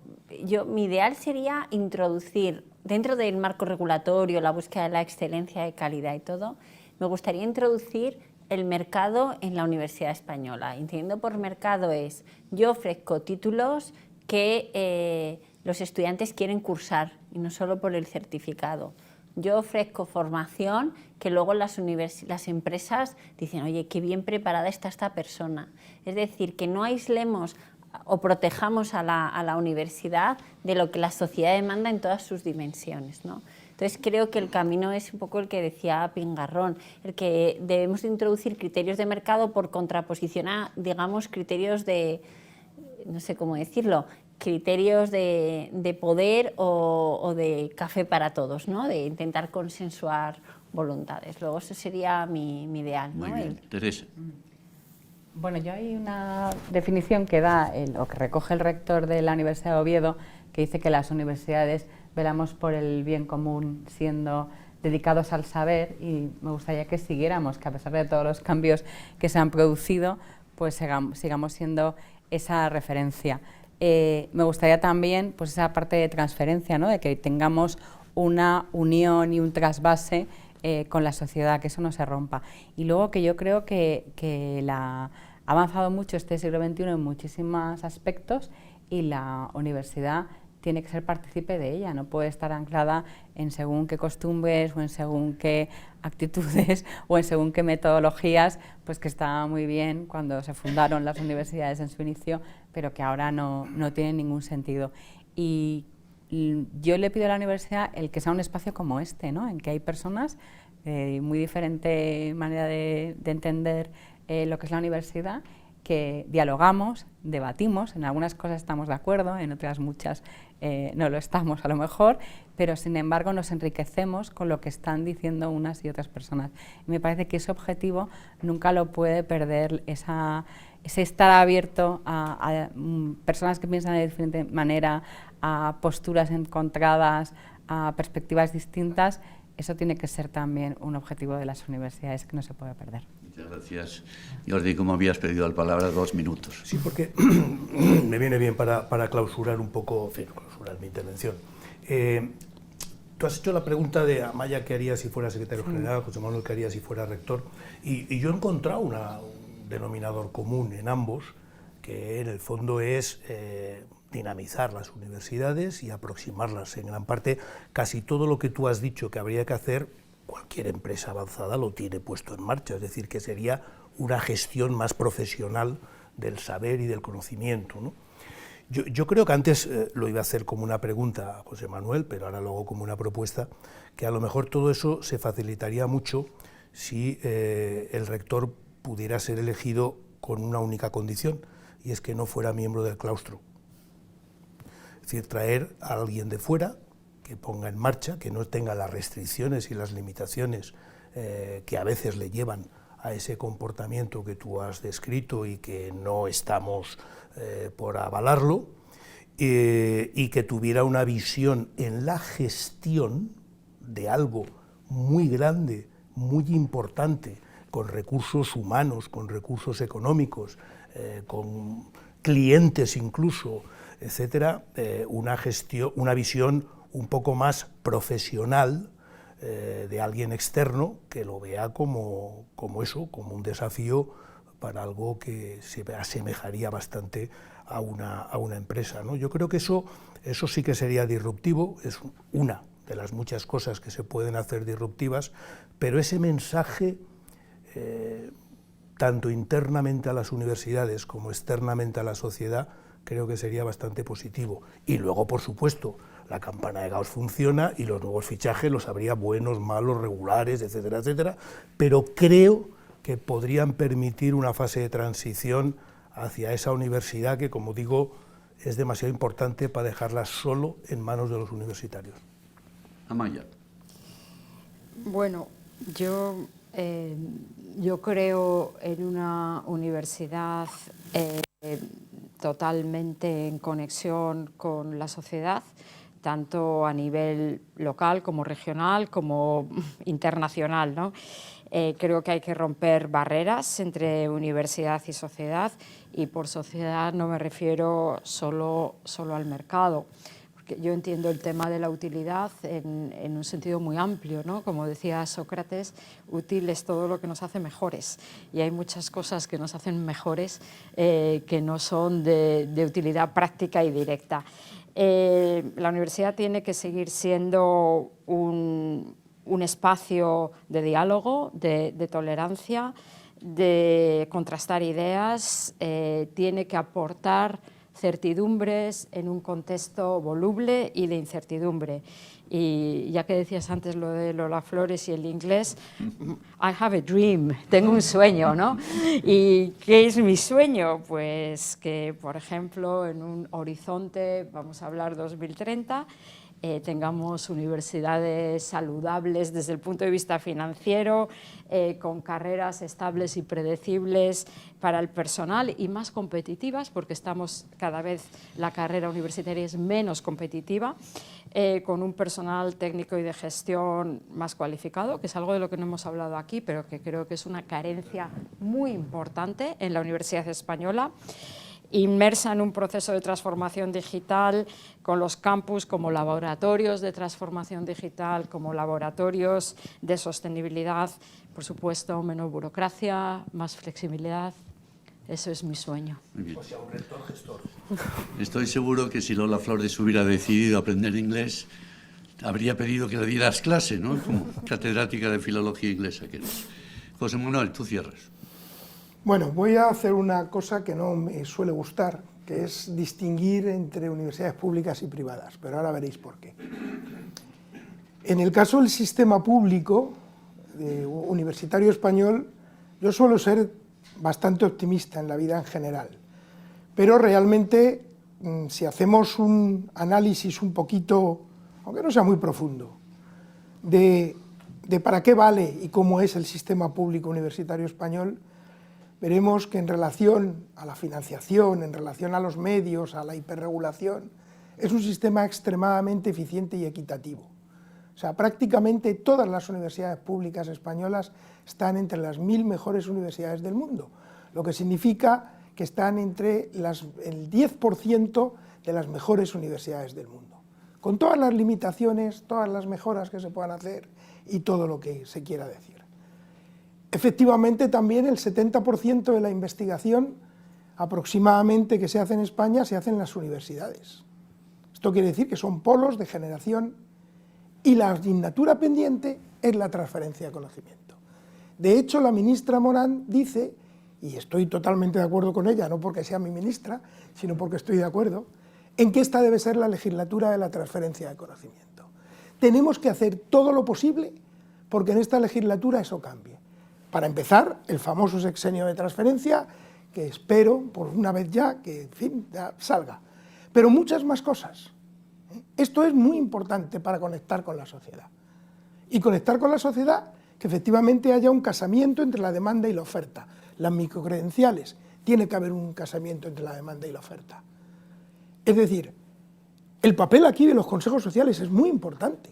mi ideal sería introducir, dentro del marco regulatorio, la búsqueda de la excelencia, de calidad y todo, me gustaría introducir el mercado en la Universidad Española. Entendiendo por mercado es, yo ofrezco títulos que los estudiantes quieren cursar y no solo por el certificado. Yo ofrezco formación que luego las empresas dicen, oye, qué bien preparada está esta persona. Es decir, que no aislemos o protejamos a la universidad de lo que la sociedad demanda en todas sus dimensiones, ¿no? Entonces creo que el camino es un poco el que decía Pingarrón, el que debemos introducir criterios de mercado por contraposición a, digamos, criterios de, no sé cómo decirlo, criterios de poder o de café para todos, ¿no? De intentar consensuar voluntades. Luego eso sería mi ideal, ¿no? Muy bien. Teresa. Bueno, yo hay una definición que da, o que recoge el rector de la Universidad de Oviedo, que dice que las universidades velamos por el bien común siendo dedicados al saber, y me gustaría que siguiéramos, que a pesar de todos los cambios que se han producido, pues sigamos siendo esa referencia. Me gustaría también pues esa parte de transferencia, ¿no? De que tengamos una unión y un trasvase con la sociedad, que eso no se rompa. Y luego que yo creo que ha avanzado mucho este siglo XXI en muchísimos aspectos y la universidad tiene que ser partícipe de ella, no puede estar anclada en según qué costumbres o en según qué actitudes o en según qué metodologías, pues que estaba muy bien cuando se fundaron las universidades en su inicio, pero que ahora no tienen ningún sentido. Y yo le pido a la universidad el que sea un espacio como este, ¿no? En que hay personas de muy diferente manera de entender lo que es la universidad, que dialogamos, debatimos, en algunas cosas estamos de acuerdo, en otras muchas no lo estamos a lo mejor, pero sin embargo nos enriquecemos con lo que están diciendo unas y otras personas. Y me parece que ese objetivo nunca lo puede perder, ese estar abierto a personas que piensan de diferente manera, a posturas encontradas, a perspectivas distintas. Eso tiene que ser también un objetivo de las universidades que no se puede perder. Muchas gracias. Jordi, como habías pedido la palabra, 2 minutos. Sí, porque me viene bien para clausurar un poco, en fin, clausurar mi intervención. Tú has hecho la pregunta de Amaya qué haría si fuera secretario general, José Manuel qué haría si fuera rector, y yo he encontrado un denominador común en ambos, que en el fondo es dinamizar las universidades y aproximarlas. En gran parte, casi todo lo que tú has dicho que habría que hacer, cualquier empresa avanzada lo tiene puesto en marcha, es decir, que sería una gestión más profesional del saber y del conocimiento, ¿no? Yo creo que antes lo iba a hacer como una pregunta a José Manuel, pero ahora luego como una propuesta, que a lo mejor todo eso se facilitaría mucho si el rector pudiera ser elegido con una única condición, y es que no fuera miembro del claustro. Es decir, traer a alguien de fuera que ponga en marcha, que no tenga las restricciones y las limitaciones que a veces le llevan a ese comportamiento que tú has descrito y que no estamos por avalarlo, y que tuviera una visión en la gestión de algo muy grande, muy importante, con recursos humanos, con recursos económicos, con clientes incluso, etcétera, una visión un poco más profesional de alguien externo que lo vea como un desafío para algo que se asemejaría bastante a una empresa, ¿no? Yo creo que eso sí que sería disruptivo, es una de las muchas cosas que se pueden hacer disruptivas, pero ese mensaje, tanto internamente a las universidades como externamente a la sociedad, creo que sería bastante positivo. Y luego, por supuesto, la campana de Gauss funciona y los nuevos fichajes los habría buenos, malos, regulares, etcétera, etcétera, pero creo que podrían permitir una fase de transición hacia esa universidad que, como digo, es demasiado importante para dejarla solo en manos de los universitarios. Amaya. Bueno, yo creo en una universidad totalmente en conexión con la sociedad, tanto a nivel local como regional, como internacional, ¿no? Creo que hay que romper barreras entre universidad y sociedad, y por sociedad no me refiero solo al mercado, porque yo entiendo el tema de la utilidad en un sentido muy amplio, ¿no? Como decía Sócrates, útil es todo lo que nos hace mejores, y hay muchas cosas que nos hacen mejores que no son de utilidad práctica y directa. La universidad tiene que seguir siendo un espacio de diálogo, de tolerancia, de contrastar ideas, tiene que aportar certidumbres en un contexto voluble y de incertidumbre. Y ya que decías antes lo de Lola Flores y el inglés, I have a dream, tengo un sueño, ¿no? ¿Y qué es mi sueño? Pues que, por ejemplo, en un horizonte, vamos a hablar 2030, tengamos universidades saludables desde el punto de vista financiero, con carreras estables y predecibles para el personal y más competitivas, porque cada vez la carrera universitaria es menos competitiva, con un personal técnico y de gestión más cualificado, que es algo de lo que no hemos hablado aquí, pero que creo que es una carencia muy importante en la Universidad Española, inmersa en un proceso de transformación digital, con los campus como laboratorios de transformación digital, como laboratorios de sostenibilidad, por supuesto, menos burocracia, más flexibilidad. Eso es mi sueño. O sea, un rector gestor. Estoy seguro que si Lola Flores hubiera decidido aprender inglés, habría pedido que le dieras clase, ¿no? Como catedrática de filología inglesa que eres. José Manuel, tú cierras. Bueno, voy a hacer una cosa que no me suele gustar, que es distinguir entre universidades públicas y privadas, pero ahora veréis por qué. En el caso del sistema público universitario español, yo suelo ser bastante optimista en la vida en general, pero realmente si hacemos un análisis un poquito, aunque no sea muy profundo, de para qué vale y cómo es el sistema público universitario español, veremos que en relación a la financiación, en relación a los medios, a la hiperregulación, es un sistema extremadamente eficiente y equitativo. O sea, prácticamente todas las universidades públicas españolas están entre las 1000 mejores universidades del mundo, lo que significa que están entre el 10% de las mejores universidades del mundo, con todas las limitaciones, todas las mejoras que se puedan hacer y todo lo que se quiera decir. Efectivamente, también el 70% de la investigación aproximadamente que se hace en España se hace en las universidades. Esto quiere decir que son polos de generación y la asignatura pendiente es la transferencia de conocimiento. De hecho, la ministra Morán dice, y estoy totalmente de acuerdo con ella, no porque sea mi ministra, sino porque estoy de acuerdo, en que esta debe ser la legislatura de la transferencia de conocimiento. Tenemos que hacer todo lo posible porque en esta legislatura eso cambie. Para empezar, el famoso sexenio de transferencia, que espero, por una vez ya, que en fin, ya salga. Pero muchas más cosas. Esto es muy importante para conectar con la sociedad. Y conectar con la sociedad, que efectivamente haya un casamiento entre la demanda y la oferta. Las microcredenciales, tiene que haber un casamiento entre la demanda y la oferta. Es decir, el papel aquí de los consejos sociales es muy importante,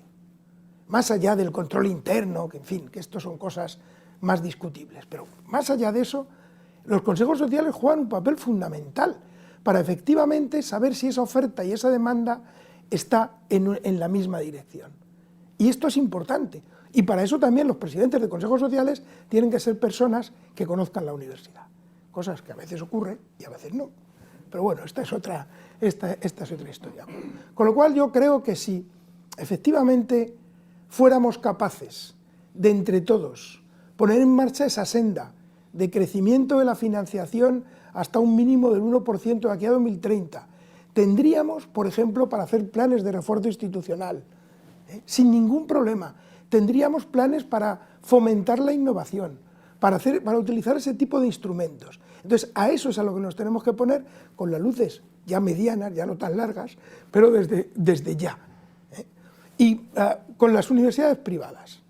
más allá del control interno, que en fin, que esto son cosas más discutibles, pero más allá de eso, los consejos sociales juegan un papel fundamental para efectivamente saber si esa oferta y esa demanda está en la misma dirección. Y esto es importante, y para eso también los presidentes de consejos sociales tienen que ser personas que conozcan la universidad, cosas que a veces ocurren y a veces no. Pero bueno, esta es otra historia. Con lo cual yo creo que si efectivamente fuéramos capaces de entre todos poner en marcha esa senda de crecimiento de la financiación hasta un mínimo del 1% de aquí a 2030, tendríamos, por ejemplo, para hacer planes de refuerzo institucional, sin ningún problema, tendríamos planes para fomentar la innovación, para utilizar ese tipo de instrumentos. Entonces, a eso es a lo que nos tenemos que poner con las luces ya medianas, ya no tan largas, pero desde ya. Y con las universidades privadas.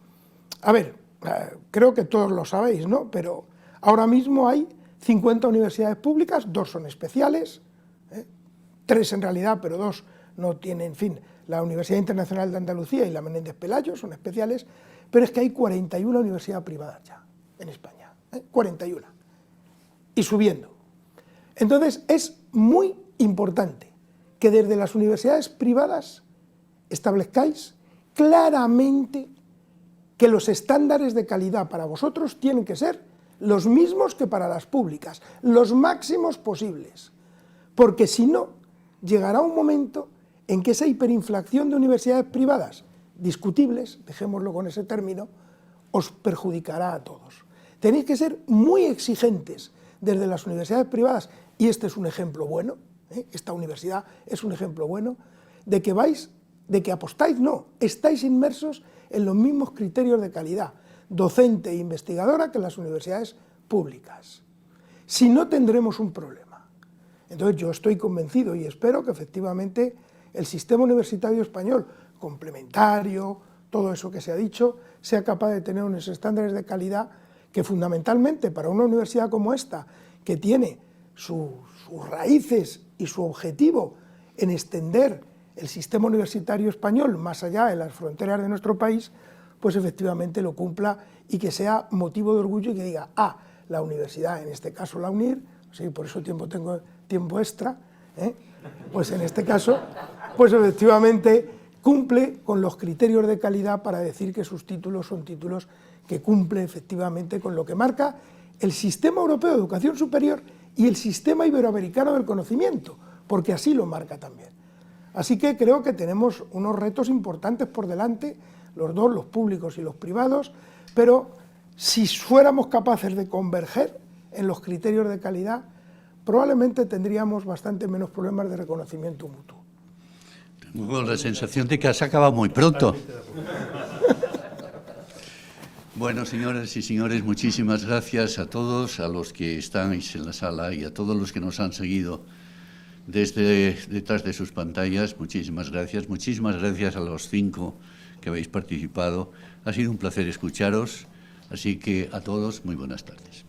A ver, creo que todos lo sabéis, ¿no? Pero ahora mismo hay 50 universidades públicas, 2 son especiales, 3 en realidad, pero 2 no tienen, en fin, la Universidad Internacional de Andalucía y la Menéndez Pelayo son especiales, pero es que hay 41 universidades privadas ya en España, 41, y subiendo. Entonces es muy importante que desde las universidades privadas establezcáis claramente que los estándares de calidad para vosotros tienen que ser los mismos que para las públicas, los máximos posibles, porque si no, llegará un momento en que esa hiperinflación de universidades privadas, discutibles, dejémoslo con ese término, os perjudicará a todos. Tenéis que ser muy exigentes desde las universidades privadas, y este es un ejemplo bueno, esta universidad es un ejemplo bueno, de que apostáis, no, estáis inmersos en los mismos criterios de calidad, docente e investigadora, que las universidades públicas. Si no, tendremos un problema. Entonces yo estoy convencido y espero que efectivamente el sistema universitario español, complementario, todo eso que se ha dicho, sea capaz de tener unos estándares de calidad que fundamentalmente para una universidad como esta, que tiene sus raíces y su objetivo en extender el sistema universitario español más allá de las fronteras de nuestro país, pues efectivamente lo cumpla y que sea motivo de orgullo y que diga, la universidad, en este caso la UNIR, sí, por eso tengo tiempo extra, pues en este caso, pues efectivamente cumple con los criterios de calidad para decir que sus títulos son títulos que cumplen efectivamente con lo que marca el sistema europeo de educación superior y el sistema iberoamericano del conocimiento, porque así lo marca también. Así que creo que tenemos unos retos importantes por delante, los dos, los públicos y los privados, pero si fuéramos capaces de converger en los criterios de calidad, probablemente tendríamos bastante menos problemas de reconocimiento mutuo. Tengo la sensación de que has acabado muy pronto. Bueno, señoras y señores, muchísimas gracias a todos, a los que estáis en la sala y a todos los que nos han seguido desde detrás de sus pantallas. Muchísimas gracias a los 5 que habéis participado. Ha sido un placer escucharos, así que a todos muy buenas tardes.